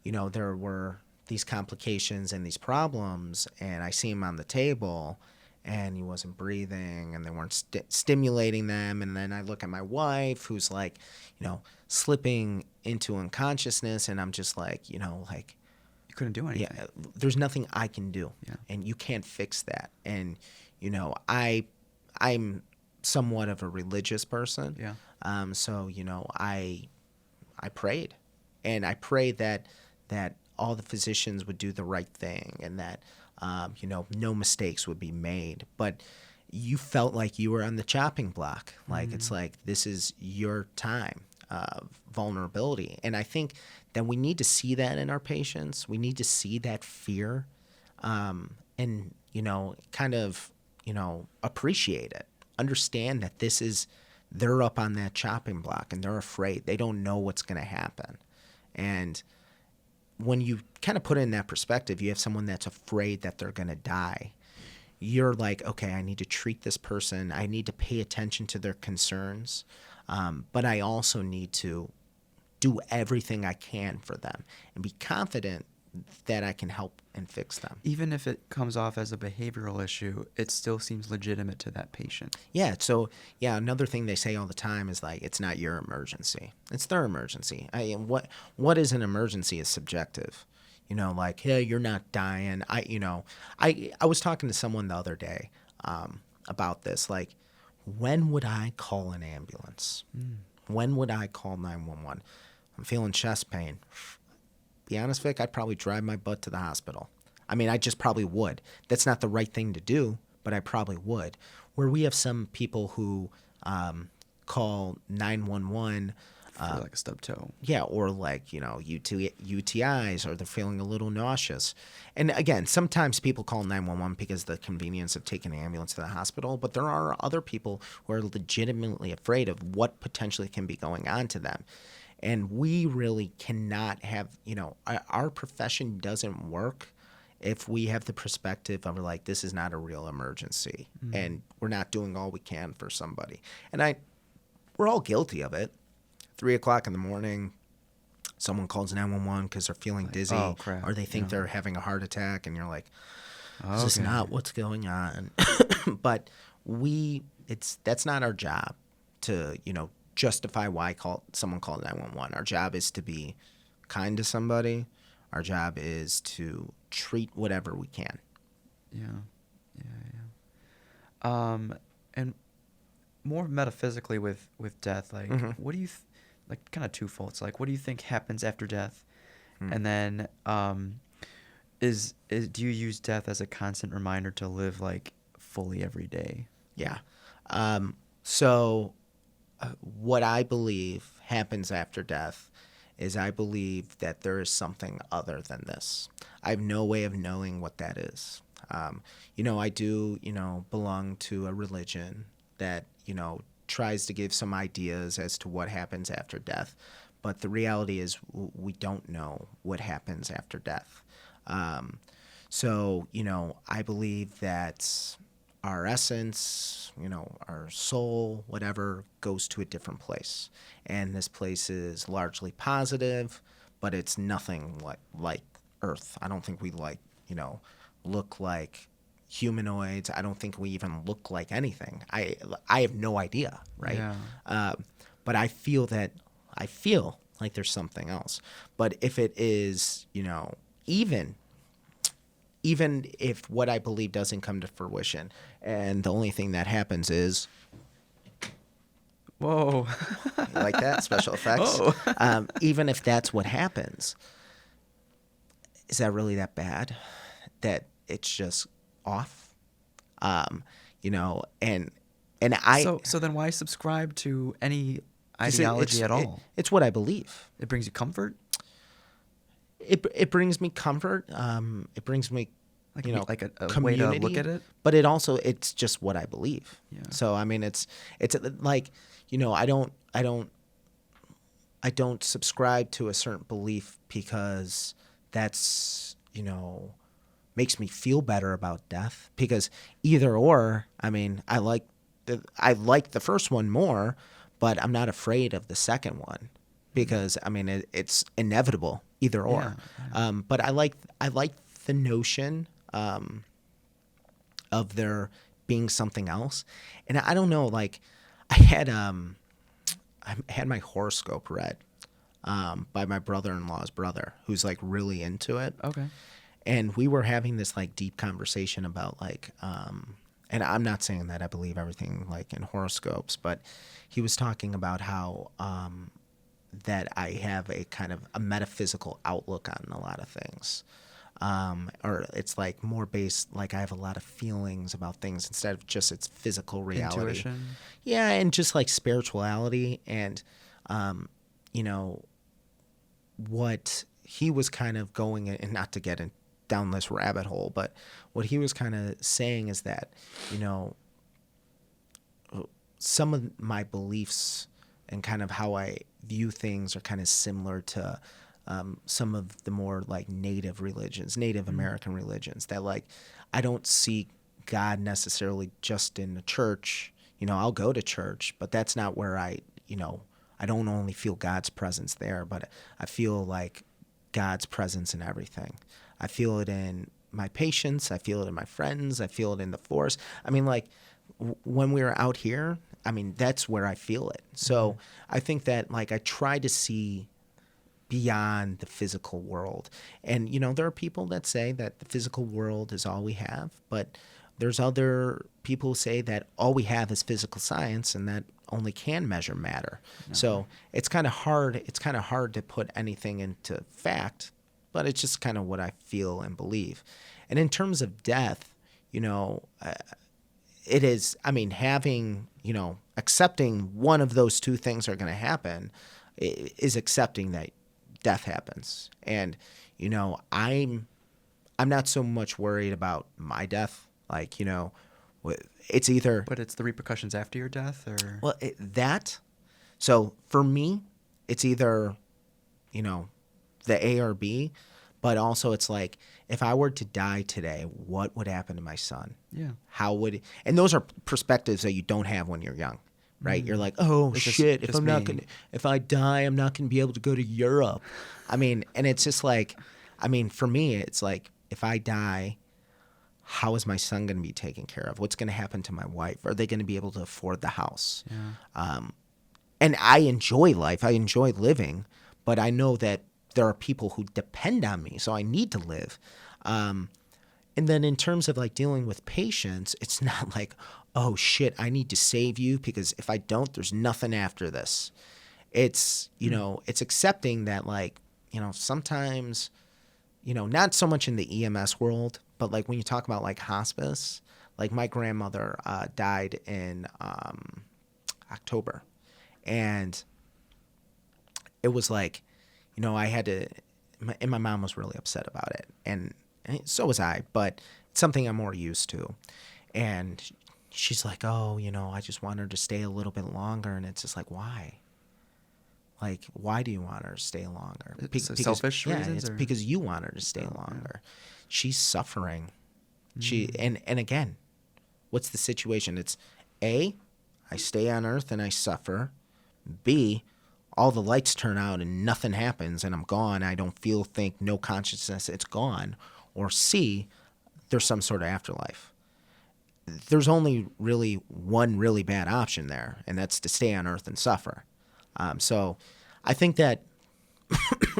there were these complications and these problems, and I see him on the table, and he wasn't breathing, and they weren't stimulating them. And then I look at my wife, who's like, slipping into unconsciousness, and I'm just like, you couldn't do anything. Yeah, there's nothing I can do, and you can't fix that. And I'm somewhat of a religious person, so I prayed, and I prayed that all the physicians would do the right thing, and that no mistakes would be made. But you felt like you were on the chopping block, like it's like this is your time of vulnerability. And I think that we need to see that in our patients. We need to see that fear, and kind of appreciate it. Understand that this is they're up on that chopping block and they're afraid. They don't know what's going to happen. And when you kind of put it in that perspective, you have someone that's afraid that they're going to die. You're like, okay, I need to treat this person. I need to pay attention to their concerns. But I also need to do everything I can for them and be confident that I can help and fix them. Even if it comes off as a behavioral issue, it still seems legitimate to that patient. Yeah. So, yeah, another thing they say all the time is like, it's not your emergency. It's their emergency. What is an emergency is subjective. You know, like, hey, you're not dying. I was talking to someone the other day about this. Like, when would I call an ambulance? When would I call 911? I'm feeling chest pain. Be honest, Vic, I'd probably drive my butt to the hospital. I mean, I just probably would. That's not the right thing to do, but I probably would. Where we have some people who call 911 For like a stub toe. yeah, or like, UTIs, or they're feeling a little nauseous. And again, sometimes people call 911 because of the convenience of taking an ambulance to the hospital, but there are other people who are legitimately afraid of what potentially can be going on to them. And we really cannot have, our profession doesn't work if we have the perspective of like, this is not a real emergency and we're not doing all we can for somebody. And we're all guilty of it. 3 o'clock in the morning, someone calls 911 because they're feeling dizzy, oh, crap, or they think they're having a heart attack, and you're like, Okay. "This is not what's going on." But that's not our job to justify why someone called 911. Our job is to be kind to somebody. Our job is to treat whatever we can. Yeah. And more metaphysically with death, like, what do you like, kind of twofold. It's like, what do you think happens after death? And then do you use death as a constant reminder to live like fully every day? Yeah. So what I believe happens after death is I believe that there is something other than this. I have no way of knowing what that is. I do, belong to a religion that, tries to give some ideas as to what happens after death. But the reality is we don't know what happens after death. So, I believe that our essence, our soul, whatever, goes to a different place. And this place is largely positive, but it's nothing like Earth. I don't think we look like humanoids. I don't think we even look like anything. I have no idea, right? Yeah. But I feel like there's something else. But if it is, even if what I believe doesn't come to fruition, and the only thing that happens is, Whoa. you like that special effects? Oh. Even if that's what happens, is that really that bad? That it's just off, and I. So then why subscribe to any ideology at all? It's what I believe. It brings you comfort. It brings me comfort. It brings me, Like like a community, way to look at it. But it's just what I believe. Yeah. So I mean, it's like, I don't subscribe to a certain belief because that's, makes me feel better about death, because either or, I mean, I like the first one more, but I'm not afraid of the second one because I mean, it's inevitable either or. Yeah. But I like the notion of there being something else. And I don't know, like I had my horoscope read by my brother-in-law's brother, who's like really into it. Okay. And we were having this like deep conversation about like, and I'm not saying that I believe everything like in horoscopes, but he was talking about how that I have a kind of a metaphysical outlook on a lot of things. Or it's like more based, like I have a lot of feelings about things instead of just its physical reality. Intuition. Yeah, and just like spirituality and, what he was kind of going, and not to get down this rabbit hole, but what he was kind of saying is that, some of my beliefs and kind of how I view things are kind of similar to some of the more like Native American religions, that like I don't see God necessarily just in the church. I'll go to church, but that's not where I don't only feel God's presence there, but I feel like God's presence in everything. I feel it in my patients. I feel it in my friends. I feel it in the forest. I mean, like when we were out here, I mean, that's where I feel it. So I think that like I try to see beyond the physical world. And, there are people that say that the physical world is all we have, but there's other people who say that all we have is physical science and that only can measure matter. Uh-huh. So it's kind of hard. It's kind of hard to put anything into fact, but it's just kind of what I feel and believe. And in terms of death, it is, I mean, having, accepting one of those two things are going to happen is accepting that death happens. And, I'm not so much worried about my death. Like, it's either. But it's the repercussions after your death, or. Well, so for me, it's either, the A or B, but also it's like, if I were to die today, what would happen to my son? Yeah. How would, and those are perspectives that you don't have when you're young, right? You're like, oh shit, if I die, I'm not going to be able to go to Europe. I mean, and it's just like, I mean, for me, it's like, if I die, how is my son going to be taken care of? What's going to happen to my wife? Are they going to be able to afford the house? Yeah. And I enjoy life. I enjoy living, but I know that there are people who depend on me, so I need to live. And then in terms of like dealing with patients, it's not like, oh shit, I need to save you because if I don't, there's nothing after this. It's, it's accepting that like, sometimes, not so much in the EMS world, but like when you talk about like hospice, like my grandmother died in October, and it was like, I had to, and my mom was really upset about it, and so was I, but it's something I'm more used to. And she's like, oh, I just want her to stay a little bit longer, and it's just like, why? Like, why do you want her to stay longer? Because selfish reasons? It's because you want her to stay longer. Yeah. She's suffering. And again, what's the situation? It's A, I stay on Earth and I suffer. B, all the lights turn out and nothing happens and I'm gone. I don't feel, think, no consciousness, it's gone. Or C, there's some sort of afterlife. There's only really one really bad option there, and that's to stay on Earth and suffer. So I think that,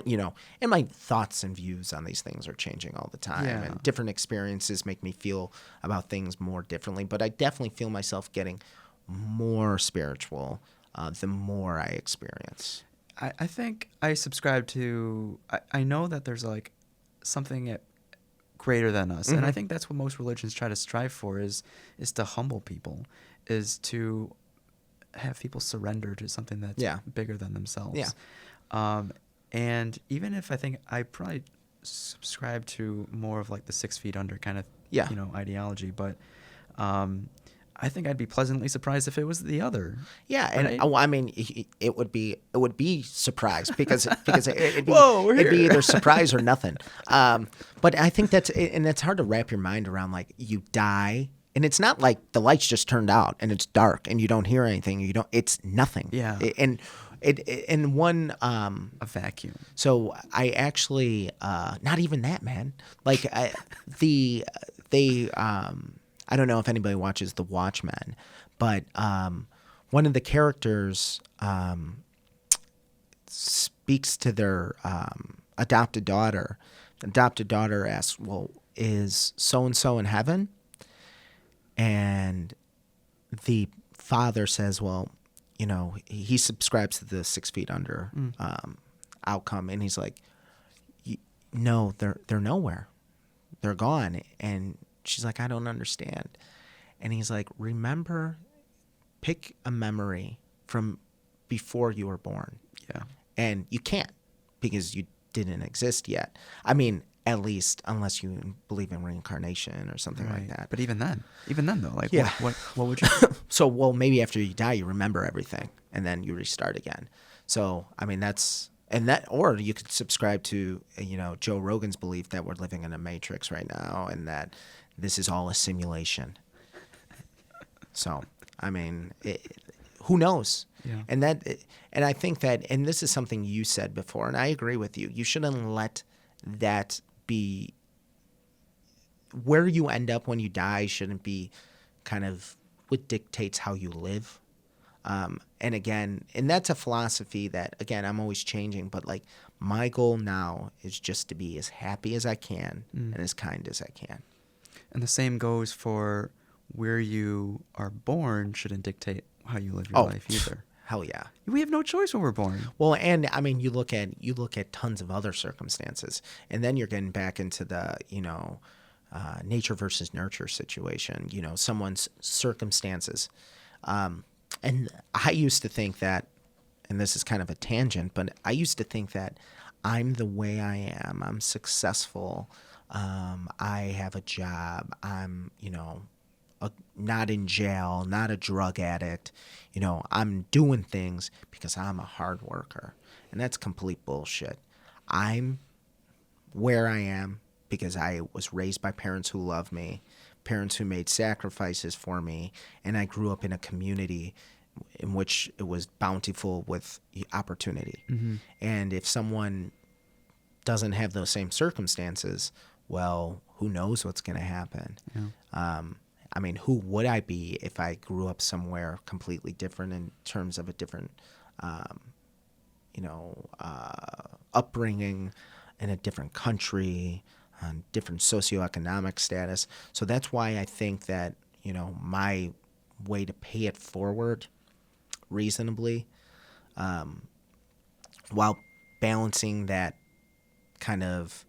and my thoughts and views on these things are changing all the time. Yeah. And different experiences make me feel about things more differently. But I definitely feel myself getting more spiritual the more I experience. I think I subscribe to, I know that there's like something greater than us. Mm-hmm. And I think that's what most religions try to strive for is to humble people, is to have people surrender to something that's bigger than themselves. Yeah. And even if I think I probably subscribe to more of like the 6 feet under kind of, ideology, but I think I'd be pleasantly surprised if it was the other. Yeah, right? And I mean, it would be surprised because it'd be either surprise or nothing. But I think that's hard to wrap your mind around. Like, you die, and it's not like the lights just turned out and it's dark and you don't hear anything. It's nothing. Yeah, and one a vacuum. So I actually not even that, man. Like I don't know if anybody watches The Watchmen, but one of the characters speaks to their adopted daughter. The adopted daughter asks, well, is so-and-so in heaven? And the father says, well, he subscribes to the 6 feet under outcome. And he's like, no, they're nowhere. They're gone. And she's like, I don't understand. And he's like, pick a memory from before you were born. Yeah. And you can't, because you didn't exist yet. I mean, At least, unless you believe in reincarnation or something like that. But even then though, like, Yeah. what would you? So, well, maybe after you die, you remember everything, and then you restart again. So, I mean, or you could subscribe to, Joe Rogan's belief that we're living in a matrix right now, and that this is all a simulation. So, I mean, who knows? Yeah. And I think that, and this is something you said before, and I agree with you. You shouldn't let that be where you end up when you die. Shouldn't be kind of what dictates how you live. And again, and that's a philosophy that, again, I'm always changing, but like my goal now is just to be as happy as I can and as kind as I can. And the same goes for where you are born shouldn't dictate how you live your life either. Hell yeah. We have no choice when we're born. Well, and I mean, you look at tons of other circumstances, and then you're getting back into the, nature versus nurture situation, someone's circumstances. And I used to think that, and this is kind of a tangent, but I used to think that I'm the way I am. I'm successful. I have a job. I'm, not in jail, not a drug addict. I'm doing things because I'm a hard worker. And that's complete bullshit. I'm where I am because I was raised by parents who love me, parents who made sacrifices for me, and I grew up in a community in which it was bountiful with opportunity. Mm-hmm. And if someone doesn't have those same circumstances, well, who knows what's going to happen? Yeah. I mean, who would I be if I grew up somewhere completely different in terms of a different, upbringing in a different country, different socioeconomic status? So that's why I think that, my way to pay it forward reasonably, while balancing that kind of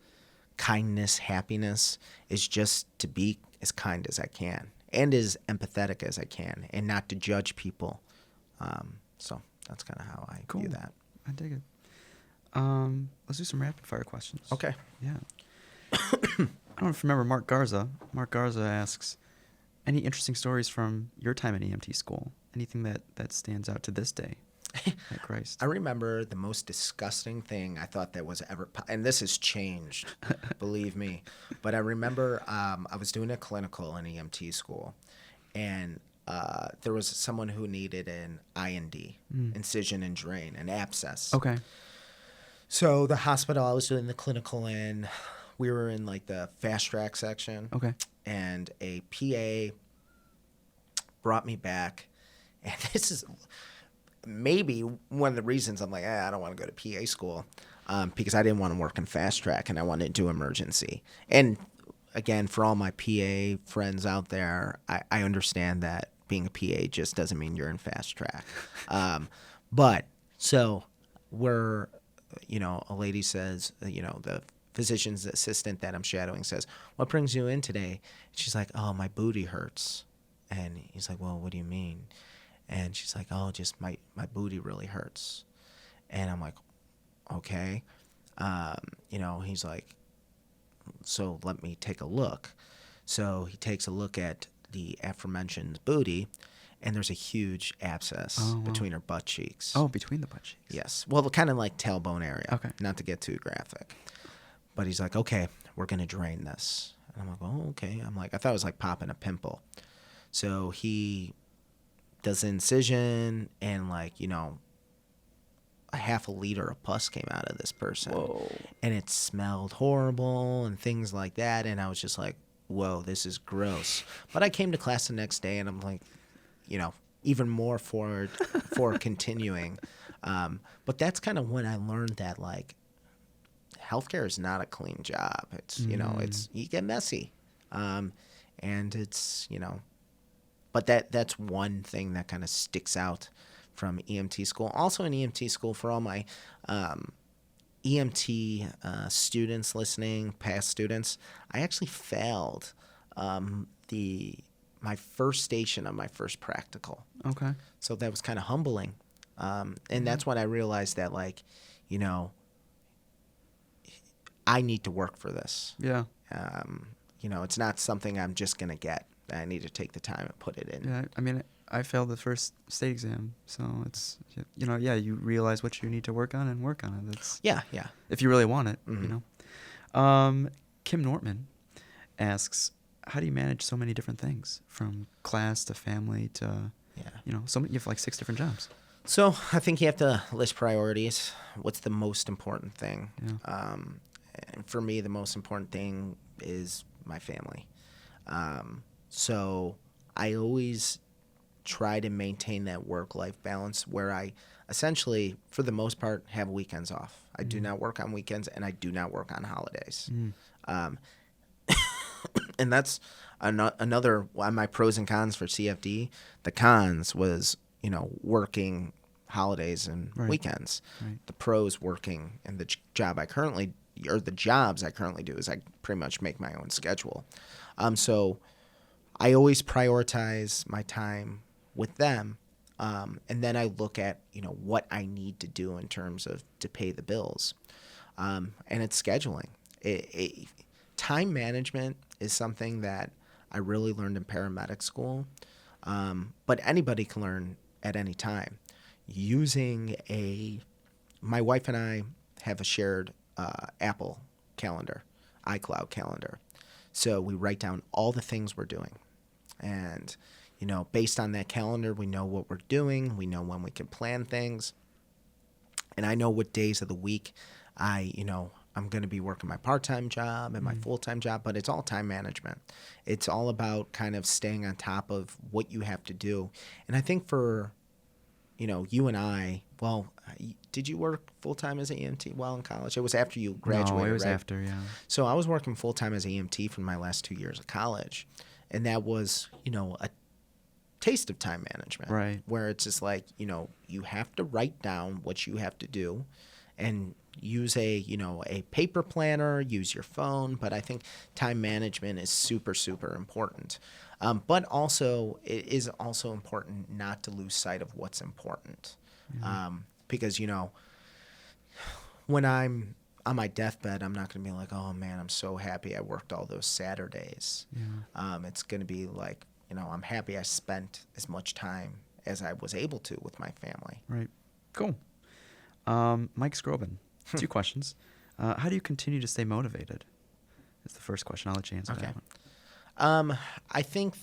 kindness, happiness, is just to be as kind as I can and as empathetic as I can and not to judge people. So that's kind of how I view that. I dig it. Let's do some rapid fire questions. Okay. Yeah. I don't know if you remember Mark Garza. Mark Garza asks, any interesting stories from your time at EMT school? Anything that stands out to this day? At Christ. I remember the most disgusting thing I thought that was ever, and this has changed, believe me. But I remember I was doing a clinical in EMT school, and there was someone who needed an IND, incision and drain, an abscess. Okay. So the hospital I was doing the clinical in, we were in like the fast track section. Okay. And a PA brought me back, and this is maybe one of the reasons I'm like, I don't want to go to PA school, because I didn't want to work in fast track and I wanted to do emergency. And again, for all my PA friends out there, I understand that being a PA just doesn't mean you're in fast track. But so we're, a lady says, the physician's assistant that I'm shadowing says, what brings you in today? She's like, oh, my booty hurts. And he's like, well, what do you mean? And she's like, oh, just my booty really hurts. And I'm like, okay. He's like, so let me take a look. So he takes a look at the aforementioned booty, and there's a huge abscess between her butt cheeks. Oh, between the butt cheeks. Yes. Well, kind of like tailbone area. Okay. Not to get too graphic. But he's like, okay, we're going to drain this. And I'm like, oh, okay. I'm like, I thought it was like popping a pimple. So he does the incision, and like, a half a liter of pus came out of this person. Whoa. And it smelled horrible and things like that. And I was just like, whoa, this is gross. But I came to class the next day, and I'm like, even more forward for continuing. But that's kind of when I learned that, like, healthcare is not a clean job. It's, it's, you get messy. And it's, but that's one thing that kind of sticks out from EMT school. Also in EMT school, for all my EMT students listening, past students, I actually failed my first station on my first practical. Okay. So that was kind of humbling. And that's when I realized that, like, I need to work for this. Yeah. It's not something I'm just going to get. I need to take the time and put it in. Yeah. I mean, I failed the first state exam, so it's, you realize what you need to work on and work on it. That's Yeah. if you really want it, Mm-hmm. Kim Nortman asks, how do you manage so many different things, from class to family to, you have like 6 different jobs? So I think you have to list priorities. What's the most important thing? Yeah. And for me, the most important thing is my family. So I always try to maintain that work-life balance where I essentially, for the most part, have weekends off. I do not work on weekends, and I do not work on holidays. And that's another one of my pros and cons for CFD. The cons was, working holidays and weekends. Right. The pros working, and the jobs I currently do is I pretty much make my own schedule. So I always prioritize my time with them. And then I look at, what I need to do in terms of to pay the bills. And it's scheduling. Time management is something that I really learned in paramedic school, but anybody can learn at any time. My wife and I have a shared Apple calendar, iCloud calendar. So we write down all the things we're doing. And, based on that calendar, we know what we're doing. We know when we can plan things. And I know what days of the week I'm going to be working my part-time job and my full-time job, but it's all time management. It's all about kind of staying on top of what you have to do. And I think for, you and I, did you work full-time as an EMT while in college? It was after you graduated, No, it was right? after, yeah. So I was working full-time as an EMT for my last 2 years of college. And that was, a taste of time management. Right. Where it's just like, you have to write down what you have to do and use a paper planner, use your phone. But I think time management is super, super important. But also, it is also important not to lose sight of what's important. Because, when I'm on my deathbed, I'm not going to be like, oh, man, I'm so happy I worked all those Saturdays. Yeah. It's going to be like, I'm happy I spent as much time as I was able to with my family. Right. Cool. Mike Scrobin, 2 questions. How do you continue to stay motivated? That's the first question. I'll let you answer that one. I think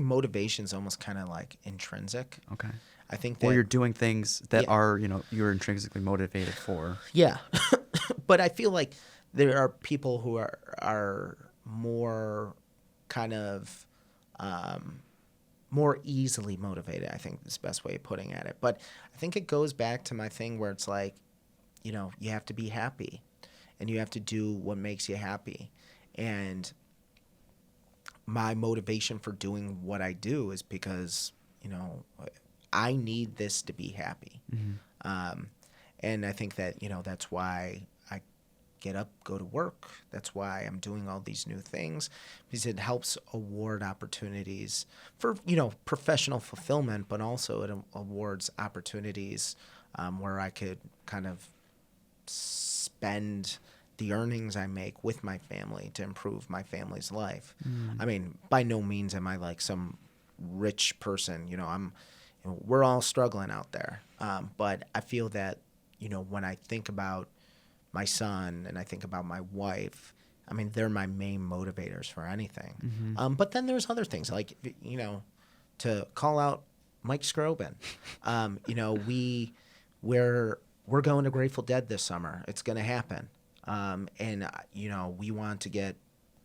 motivation is almost kind of like intrinsic. Okay. I think that, or you're doing things that are, you're intrinsically motivated for. Yeah. But I feel like there are people who are more kind of more easily motivated, I think is the best way of putting it. But I think it goes back to my thing where it's like, you have to be happy and you have to do what makes you happy. And my motivation for doing what I do is because, I need this to be happy. Mm-hmm. And I think that, that's why I get up, go to work. That's why I'm doing all these new things, because it helps award opportunities for, professional fulfillment, but also it awards opportunities where I could kind of spend the earnings I make with my family to improve my family's life. I mean, by no means am I like some rich person. We're all struggling out there. But I feel that, when I think about my son and I think about my wife, I mean, they're my main motivators for anything. Mm-hmm. But then there's other things like, to call out Mike Scrobin. We're going to Grateful Dead this summer. It's going to happen. And we want to get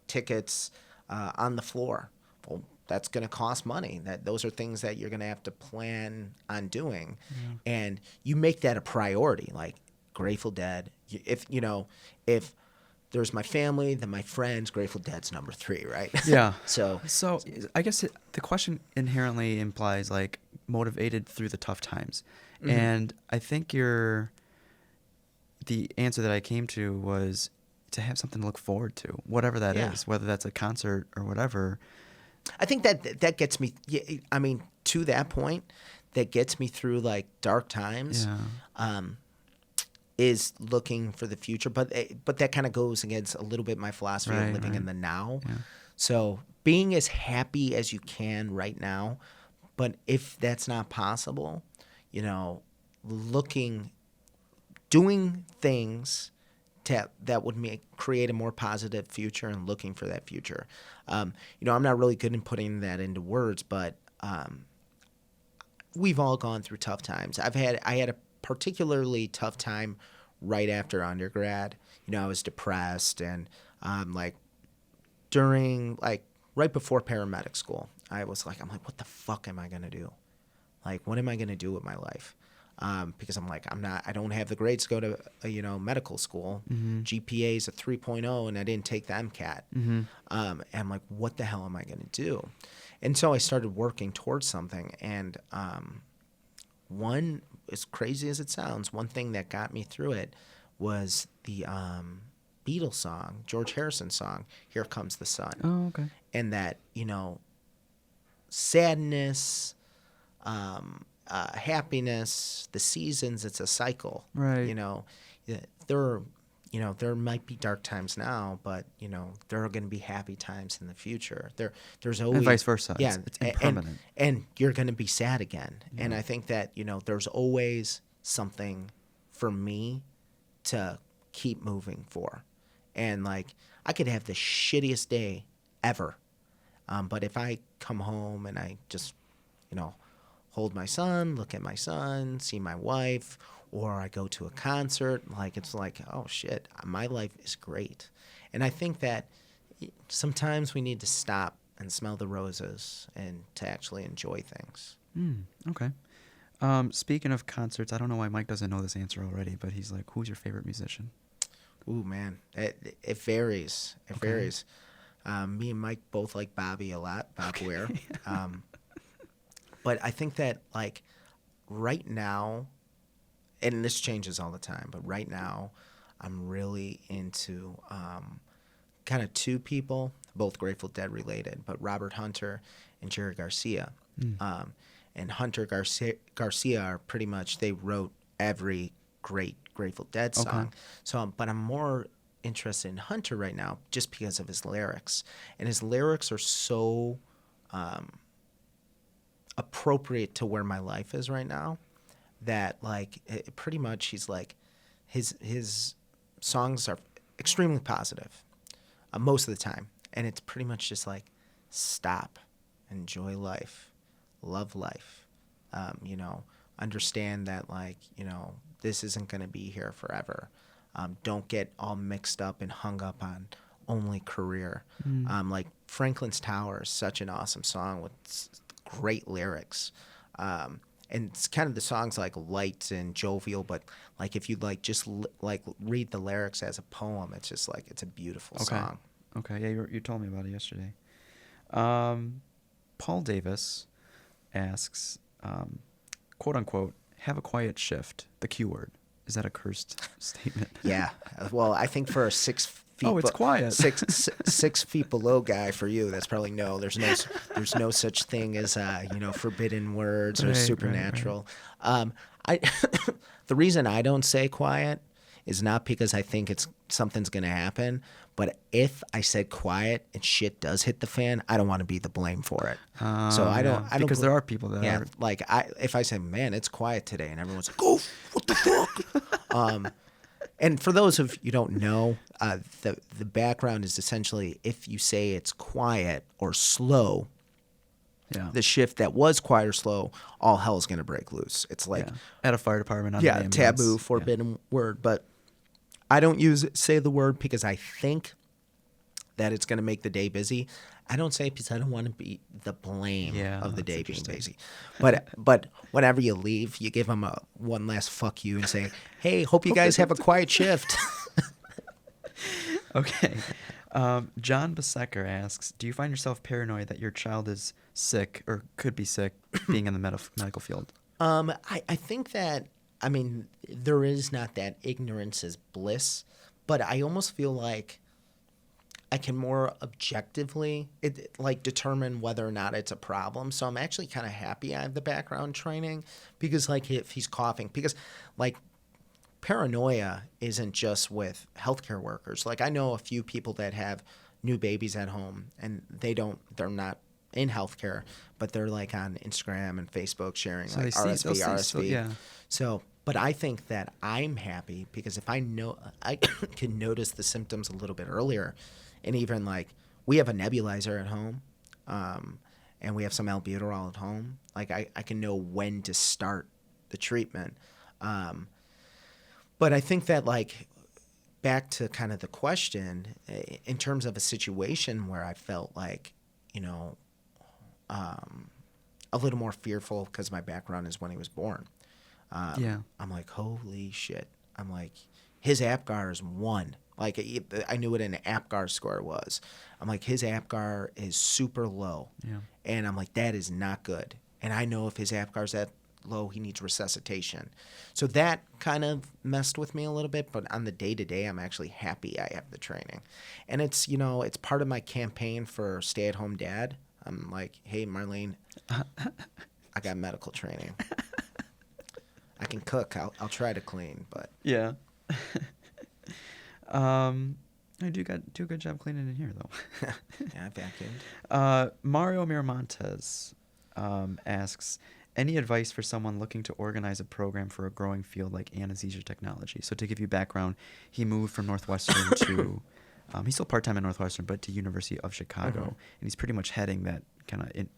tickets on the floor. Well, that's going to cost money. Those are things that you're going to have to plan on doing. Yeah. And you make that a priority, like Grateful Dead. If there's my family, then my friends, Grateful Dead's number 3, right? Yeah. So I guess the question inherently implies like motivated through the tough times. Mm-hmm. And I think the answer that I came to was to have something to look forward to, whatever that is, whether that's a concert or whatever. I think that gets me, I mean, to that point, that gets me through like dark times. Yeah. is looking for the future, but that kind of goes against a little bit my philosophy of living in the now. Yeah. So being as happy as you can right now, but if that's not possible, doing things that would create a more positive future and looking for that future. I'm not really good in putting that into words, but we've all gone through tough times. I had a particularly tough time right after undergrad. I was depressed, and during right before paramedic school, I'm like, what the fuck am I gonna do? Like, what am I gonna do with my life? Because I don't have the grades to go to medical school. Mm-hmm. GPA is a 3.0, and I didn't take the MCAT. Mm-hmm. And I'm like, what the hell am I gonna do? And so I started working towards something, and one, as crazy as it sounds, one thing that got me through it was the Beatles song, George Harrison song, "Here Comes the Sun." Oh, okay. And that, sadness, happiness, the seasons, it's a cycle. Right. There might be dark times now, but there are going to be happy times in the future. There's always, and vice versa. Yeah, it's impermanent. and you're going to be sad again. Yeah. And I think that there's always something for me to keep moving for. And I could have the shittiest day ever, but if I come home and I just hold my son, look at my son, see my wife, or I go to a concert, it's like, oh shit, my life is great. And I think that sometimes we need to stop and smell the roses and to actually enjoy things. Okay. Speaking of concerts, I don't know why Mike doesn't know this answer already, but he's like, who's your favorite musician? Ooh, man, it varies. It varies. Me and Mike both like Bobby a lot, Bob Weir. But I think that right now, and this changes all the time, but right now I'm really into kind of two people, both Grateful Dead related, but Robert Hunter and Jerry Garcia. And Hunter Garcia are pretty much, they wrote every great Grateful Dead song. Okay. So, but I'm more interested in Hunter right now just because of his lyrics. And his lyrics are so appropriate to where my life is right now that pretty much he's his songs are extremely positive most of the time. And it's pretty much just stop, enjoy life, love life, understand that this isn't going to be here forever. Don't get all mixed up and hung up on only career. Franklin's Tower is such an awesome song with great lyrics. And it's kind of the song's light and jovial, but if you just read the lyrics as a poem, it's just it's a beautiful song. Okay, yeah, you told me about it yesterday. Paul Davis asks, quote unquote, have a quiet shift, the Q word. Is that a cursed statement? Yeah. Well, I think for a 6 feet. Oh, it's quiet. 6 feet below guy for you, that's probably no. There's no such thing as forbidden words or supernatural. Right. The reason I don't say quiet is not because I think something's gonna happen, but if I said quiet and shit does hit the fan, I don't want to be the blame for it. So I don't because there are people that are. If I say, man, it's quiet today, and everyone's like, oh, what the fuck? And for those of you who don't know, the background is essentially if you say it's quiet or slow, the shift that was quiet or slow, all hell's gonna break loose. It's at a fire department. On the taboo, forbidden word, but I don't say the word because I think that it's going to make the day busy. I don't say it because I don't want to be the blame of the day being busy. But whenever you leave, you give them one last fuck you and say, hey, hope you guys have a quiet shift. Okay. John Besecker asks, do you find yourself paranoid that your child is sick or could be sick being in the medical field? I think that, there is not that ignorance is bliss, but I almost feel like I can more objectively determine whether or not it's a problem. So I'm actually kind of happy I have the background training because if he's coughing, because paranoia isn't just with healthcare workers. Like I know a few people that have new babies at home and they're not in healthcare, but they're like on Instagram and Facebook sharing So like they see, they'll RSV, see, so, RSV. yeah, So, but I think that I'm happy because if I know, I can notice the symptoms a little bit earlier. And even like we have a nebulizer at home, and we have some albuterol at home. Like I can know when to start the treatment. But I think that like back to kind of the question in terms of a situation where I felt like, you know, a little more fearful because my background is when he was born. yeah, I'm like, holy shit. I'm like, his APGAR is 1. Like, I knew what an APGAR score was. I'm like, his APGAR is super low. yeah. And I'm like, that is not good. And I know if his APGAR is that low, he needs resuscitation. So that kind of messed with me a little bit. But on the day-to-day, I'm actually happy I have the training. And it's, you know, it's part of my campaign for stay-at-home dad. I'm like, hey, Marlene, I got medical training. I can cook. I'll try to clean, but Yeah. I do a good job cleaning in here though. yeah, I vacuumed. Mario Miramontes asks, any advice for someone looking to organize a program for a growing field like anesthesia technology? So to give you background, he moved from Northwestern to, he's still part-time at Northwestern, but to University of Chicago, Mhm. and he's pretty much heading that kind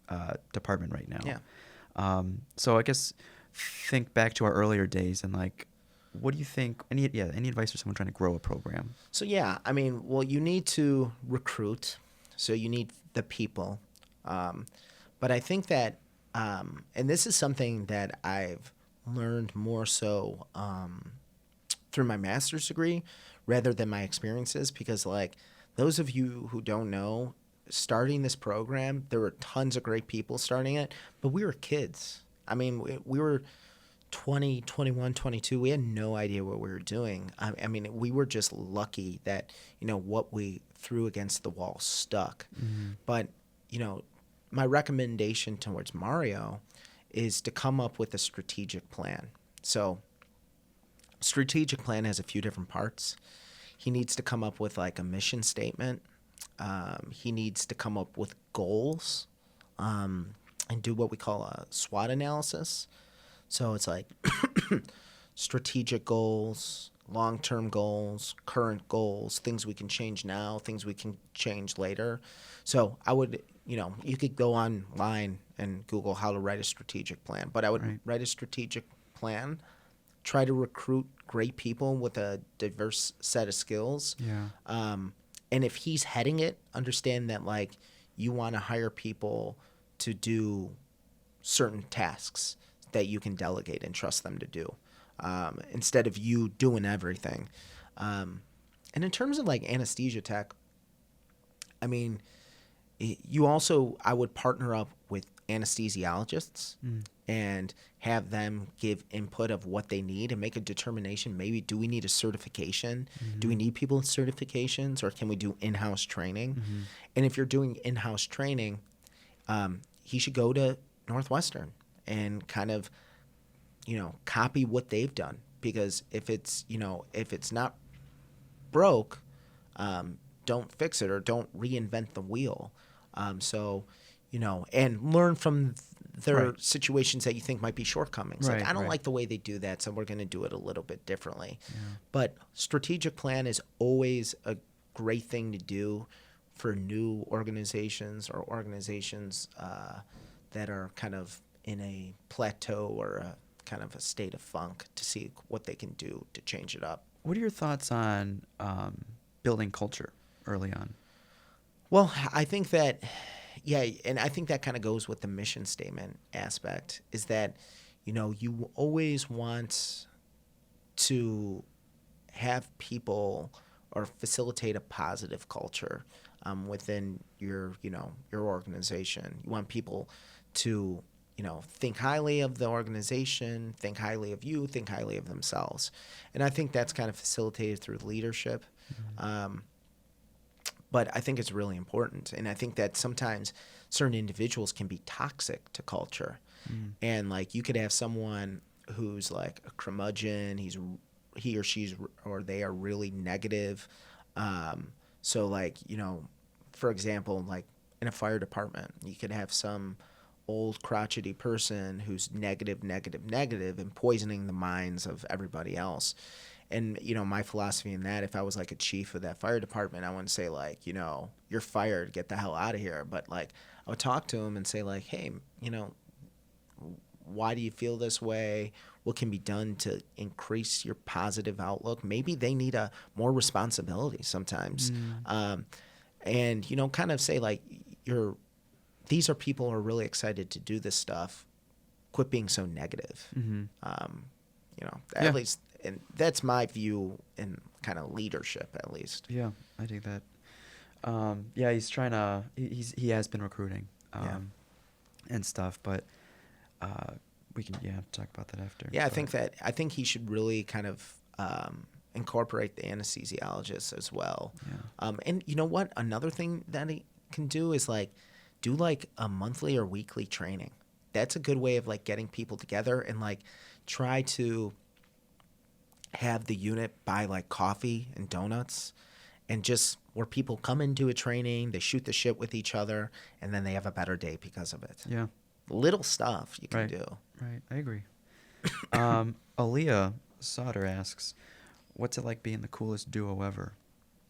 of department right now. Yeah. So I guess think back to our earlier days and like, what do you think? Any advice for someone trying to grow a program? So yeah, I mean, well, you need to recruit, so you need the people, but I think that, and this is something that I've learned more so through my master's degree rather than my experiences, because like those of you who don't know, starting this program, there were tons of great people starting it, but we were kids. I mean, we were 20, 21, 22. We had no idea what we were doing. I mean, we were just lucky that, you know, what we threw against the wall stuck. Mm-hmm. But, you know, my recommendation towards Mario is to come up with a strategic plan. So, strategic plan has a few different parts. He needs to come up with like a mission statement. He needs to come up with goals, and do what we call a SWOT analysis. So it's like strategic goals, long-term goals, current goals, things we can change now, things we can change later. So I would, you know, you could go online and Google how to write a strategic plan, but I would Right. write a strategic plan, try to recruit great people with a diverse set of skills. Yeah. And if he's heading it, understand that like you want to hire people to do certain tasks that you can delegate and trust them to do, instead of you doing everything. And in terms of like anesthesia tech, I mean, I would partner up with anesthesiologists and have them give input of what they need and make a determination. Maybe do we need a certification? Do we need people with certifications, or can we do in-house training? And if you're doing in-house training, he should go to Northwestern and kind of, you know, copy what they've done. Because if it's not broke, don't fix it or don't reinvent the wheel. So, you know, and learn from their Right. situations that you think might be shortcomings. Right, Like, I don't right. like the way they do that, so we're going to do it a little bit differently. Yeah. But strategic plan is always a great thing to do for new organizations or organizations that are kind of in a plateau or a kind of a state of funk, to see what they can do to change it up. What are your thoughts on building culture early on? Well, I think that, yeah, and I think that kind of goes with the mission statement aspect, is that, you know, you always want to have people or facilitate a positive culture within your organization. You want people to, you know, think highly of the organization, think highly of you, think highly of themselves. And I think that's kind of facilitated through leadership. But I think it's really important. And I think that sometimes certain individuals can be toxic to culture. And like you could have someone who's like a curmudgeon. He or she's or they are really negative. So like, you know, for example, like in a fire department, you could have some old crotchety person who's negative, negative, negative, and poisoning the minds of everybody else. And, you know, my philosophy in that, if I was like a chief of that fire department, I wouldn't say like, you know, you're fired, get the hell out of here. But like, I would talk to him and say like, hey, you know, why do you feel this way? What can be done to increase your positive outlook? Maybe they need a more responsibility sometimes. And, you know, kind of say like, these are people who are really excited to do this stuff. Quit being so negative. You know, at least, and that's my view in kind of leadership, at least. Yeah, I think that. Yeah, he's trying to. He has been recruiting, and stuff, but we can talk about that after. Yeah, I think he should really kind of incorporate the anesthesiologist as well. Yeah. And you know what? Another thing that he can do is like do like a monthly or weekly training. That's a good way of like getting people together and like try to have the unit buy like coffee and donuts and just where people come into a training, they shoot the shit with each other, and then they have a better day because of it. Yeah. Little stuff you can do. Right, I agree. Aaliyah Sauter asks, what's it like being the coolest duo ever?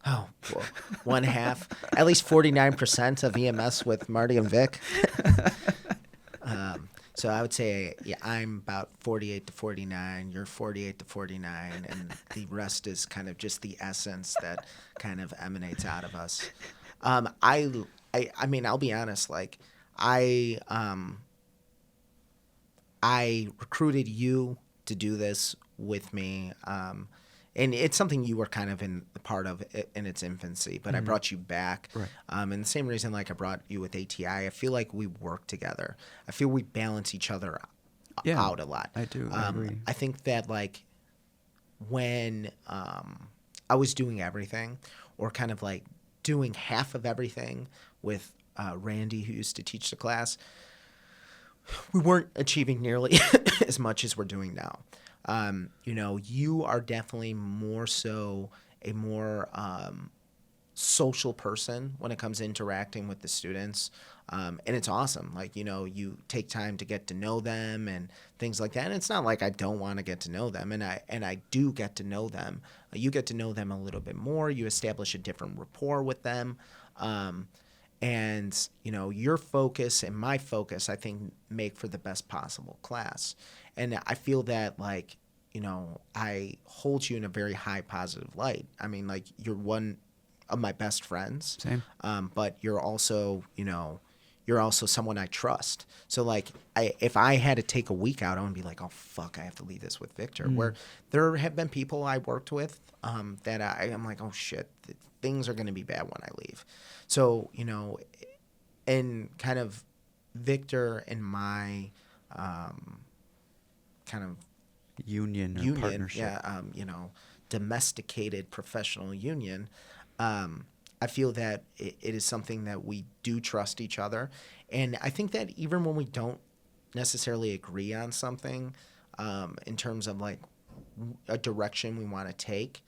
Oh, well, one half, at least 49% of EMS with Marty and Vic. So I would say, yeah, I'm about 48 to 49. You're 48 to 49, and the rest is kind of just the essence that kind of emanates out of us. I mean, I'll be honest. Like, I recruited you to do this with me. And it's something you were kind of in the part of it in its infancy, but I brought you back. Right. And the same reason, like I brought you with ATI, I feel like we work together. I feel we balance each other out a lot. I do. I agree. I think that like when I was doing everything, or kind of like doing half of everything with Randy, who used to teach the class, we weren't achieving nearly as much as we're doing now. You know, you are definitely more so a more social person when it comes to interacting with the students. And it's awesome. Like, you know, you take time to get to know them and things like that. And it's not like I don't want to get to know them. And I do get to know them. You get to know them a little bit more. You establish a different rapport with them. And, you know, your focus and my focus, I think, make for the best possible class. And I feel that, like, you know, I hold you in a very high positive light. I mean, like, you're one of my best friends. Same. But you're also, you know, you're also someone I trust. So, like, if I had to take a week out, I would be like, oh, fuck, I have to leave this with Victor. Where there have been people I worked with that I'm like, oh, shit, things are going to be bad when I leave. So, you know, and kind of Victor and my kind of Union, partnership. yeah, you know, domesticated professional union. I feel that it is something that we do trust each other. And I think that even when we don't necessarily agree on something, in terms of like a direction we want to take,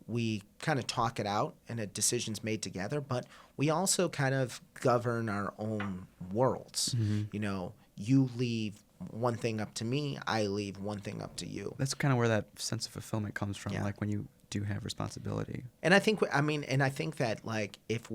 we kind of talk it out and a decision's made together, but we also kind of govern our own worlds. You know, you leave one thing up to me, I leave one thing up to you. That's kind of where that sense of fulfillment comes from, Yeah. like when you do have responsibility. And I think, and I think that, like, if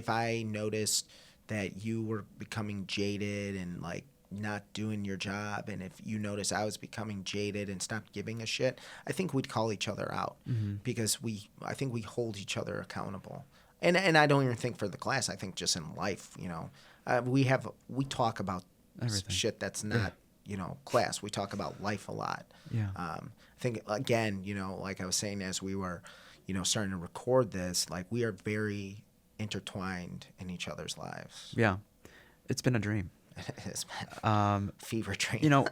I noticed that you were becoming jaded and, like, not doing your job, and if you notice I was becoming jaded and stopped giving a shit, I think we'd call each other out because I think we hold each other accountable. And I don't even think for the class, I think just in life, you know, we talk about Everything. shit that's not, you know, class. We talk about life a lot. Yeah. I think, again, you know, like I was saying as we were, you know, starting to record this, like, we are very intertwined in each other's lives. Yeah. It's been a dream. It has been fever dream. You know,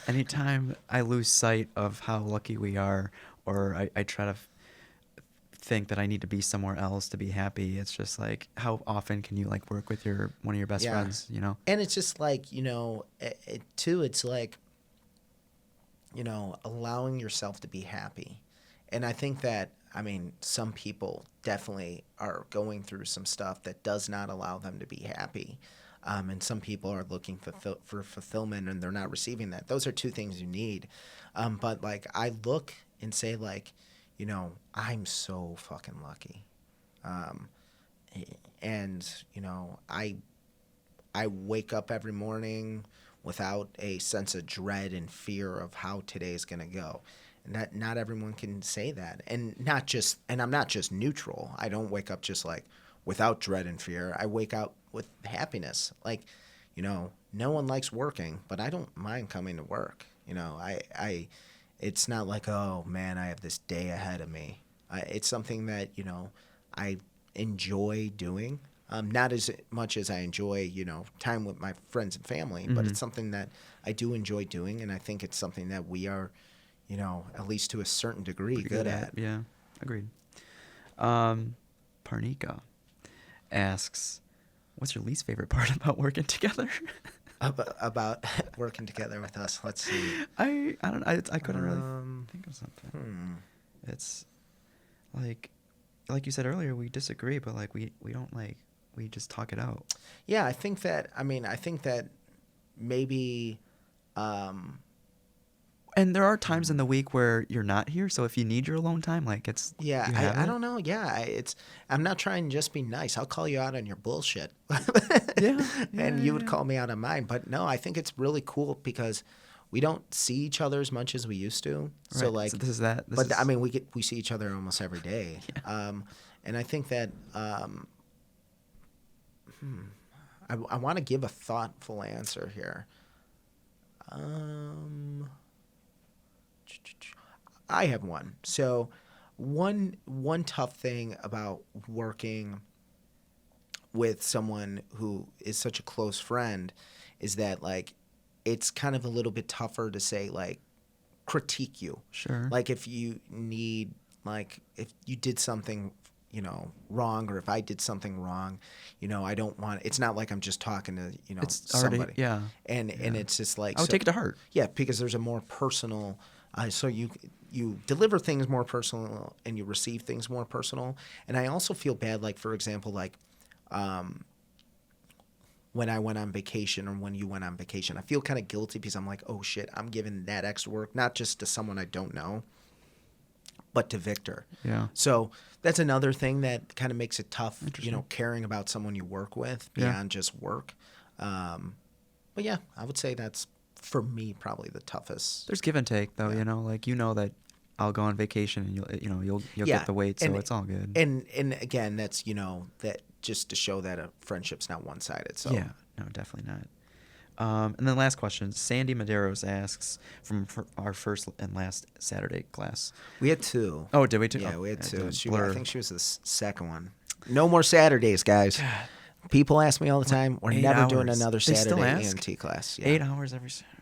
anytime I lose sight of how lucky we are, or I try to think that I need to be somewhere else to be happy. It's just like, how often can you like work with one of your best friends, you know? And it's just like, too, it's like, allowing yourself to be happy. And I think that, I mean, some people definitely are going through some stuff that does not allow them to be happy. And some people are looking for fulfillment and they're not receiving that. Those are two things you need. But like, I look and say like, I'm so fucking lucky. And, I wake up every morning without a sense of dread and fear of how today's going to go. And that not everyone can say that. And I'm not just neutral. I don't wake up just like without dread and fear. I wake up with happiness. Like, no one likes working, but I don't mind coming to work. It's not like, oh man, I have this day ahead of me. It's something that, I enjoy doing. Not as much as I enjoy, time with my friends and family, but it's something that I do enjoy doing, and I think it's something that we are, at least to a certain degree, Pretty good at. Yeah, agreed. Parnika asks, what's your least favorite part about working together? About working together with us. Let's see. I don't know. I couldn't really think of something. It's like you said earlier, we disagree, but like we don't we just talk it out. Yeah, I think that maybe and there are times in the week where you're not here, so if you need your alone time, like it's I don't know. Yeah, I'm not trying to just be nice. I'll call you out on your bullshit. And you would call me out on mine. But no, I think it's really cool because we don't see each other as much as we used to. So right. like so this is that. I mean, we see each other almost every day. Yeah. And I think that I want to give a thoughtful answer here. I have one. So one tough thing about working with someone who is such a close friend is that like it's kind of a little bit tougher to say like critique you. Sure. Like if you need like if you did something wrong, or if I did something wrong, I don't want. It's not like I'm just talking to it's somebody. already, yeah. And it's just like I would take it to heart. Yeah, because there's a more personal. So you deliver things more personal and you receive things more personal. And I also feel bad, like for example, like when I went on vacation or when you went on vacation, I feel kind of guilty because I'm like, oh shit, I'm giving that extra work not just to someone I don't know, but to Victor. Yeah. So that's another thing that kind of makes it tough, caring about someone you work with beyond just work. But yeah, I would say that's for me probably the toughest. There's give and take though, like that I'll go on vacation and you'll get the weight, so it's all good. And again, that's that just to show that a friendship's not one-sided. So yeah, no, definitely not. And then last question, Sandy Maderos asks from our first and last Saturday class. We had two. Oh, did we two? Yeah, we had two. I think she was the second one. No more Saturdays, guys. God. People ask me all the time, we're never doing another Saturday EMT class. Yeah. 8 hours every Saturday.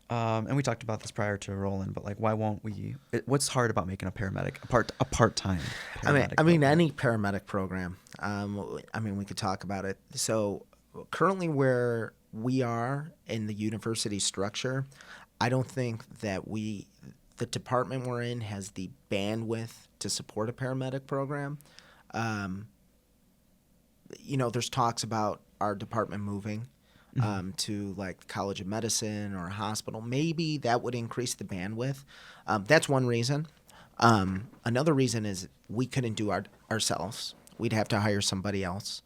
And we talked about this prior to rolling, but like, why won't we? What's hard about making a paramedic a part-time? I mean, any paramedic program. We could talk about it. So currently, where we are in the university structure, I don't think that the department we're in has the bandwidth to support a paramedic program. There's talks about our department moving to like College of Medicine or a hospital. Maybe that would increase the bandwidth. That's one reason. Another reason is we couldn't do ourselves. We'd have to hire somebody else.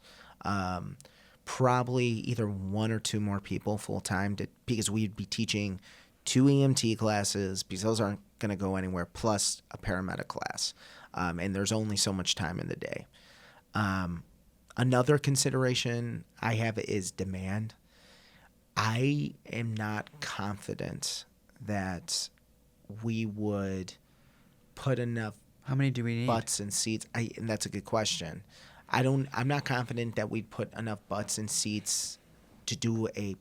Probably either one or two more people full time because we'd be teaching 2 EMT classes because those aren't going to go anywhere, plus a paramedic class. And there's only so much time in the day. Another consideration I have is demand. I am not confident that we would put enough. How many do we need? Butts and seats. And that's a good question. I'm not confident that we'd put enough butts and seats to do a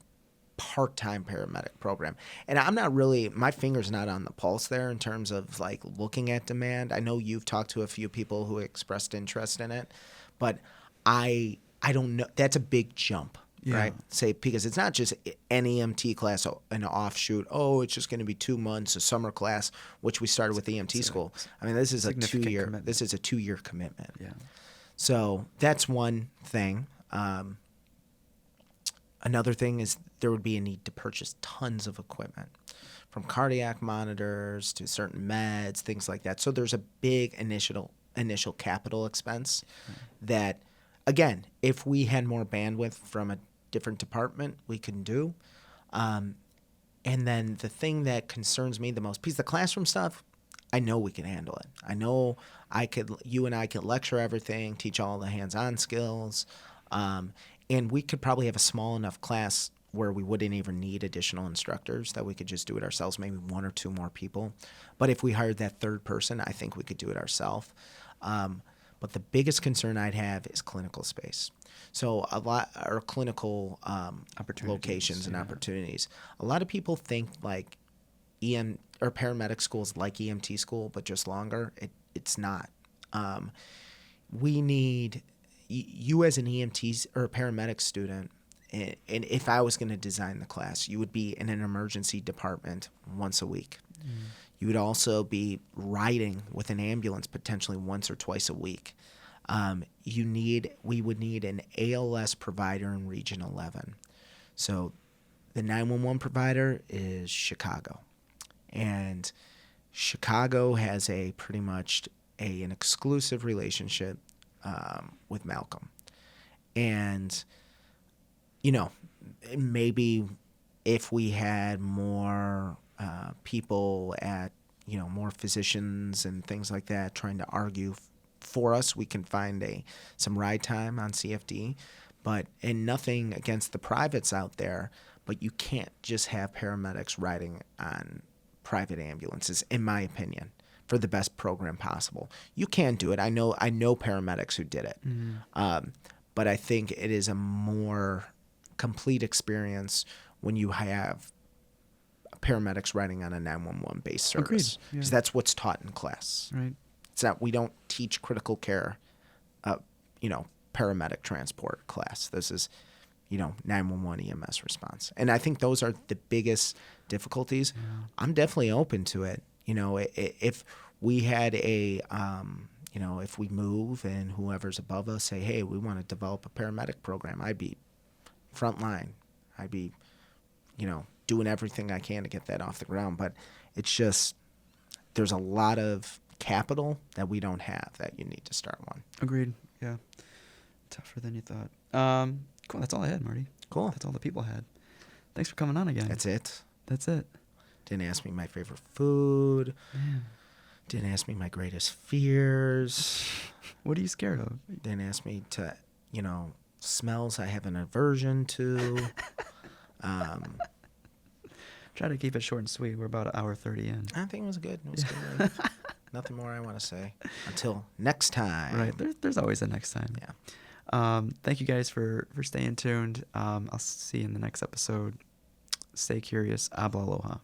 part-time paramedic program. And I'm not really, my finger's not on the pulse there in terms of like looking at demand. I know you've talked to a few people who expressed interest in it, but I don't know. That's a big jump, Yeah. right? Say, because it's not just an EMT class, an offshoot. Oh, it's just going to be 2 months, a summer class, which we started with EMT school. I mean, this is a significant 2-year, commitment. this is a 2-year commitment. Yeah. So that's one thing. Another thing is there would be a need to purchase tons of equipment, from cardiac monitors to certain meds, things like that. So there's a big initial capital expense that, again, if we had more bandwidth from a different department, we can do. And then the thing that concerns me the most, because the classroom stuff, I know we can handle it. I know you and I could lecture everything, teach all the hands-on skills, and we could probably have a small enough class where we wouldn't even need additional instructors, that we could just do it ourselves, maybe 1 or 2 more people. But if we hired that third person, I think we could do it ourselves. But the biggest concern I'd have is clinical space. So a lot, or clinical locations and opportunities. A lot of people think like or paramedic schools like EMT school, but just longer. It's not. We need you as an EMT or a paramedic student. And if I was going to design the class, you would be in an emergency department once a week. You would also be riding with an ambulance potentially once or twice a week. We would need an ALS provider in Region 11. So the 911 provider is Chicago. And Chicago has pretty much an exclusive relationship with Malcolm. And, maybe if we had more people at, more physicians and things like that trying to argue for us, we can find some ride time on CFD. And nothing against the privates out there, but you can't just have paramedics riding on private ambulances, in my opinion, for the best program possible. You can do it. I know paramedics who did it. But I think it is a more complete experience when you have paramedics riding on a 911-based service. Because that's what's taught in class. Right. It's not, we don't teach critical care, paramedic transport class. This is, 911 EMS response. And I think those are the biggest difficulties. Yeah. I'm definitely open to it. If we had if we move and whoever's above us say, hey, we want to develop a paramedic program, I'd be frontline. I'd be, doing everything I can to get that off the ground. But it's just, there's a lot of capital that we don't have that you need to start one. Agreed. Yeah. Tougher than you thought. Cool. That's all I had, Marty. Cool. That's all the people had. Thanks for coming on again. That's it. Didn't ask me my favorite food. Man. Didn't ask me my greatest fears. What are you scared of? Didn't ask me to, smells I have an aversion to. Try to keep it short and sweet. We're about 1:30 in. I think it was good. It was good. Nothing more I want to say. Until next time. Right. There's always a next time. Yeah. Thank you guys for staying tuned. I'll see you in the next episode. Stay curious. Habla aloha.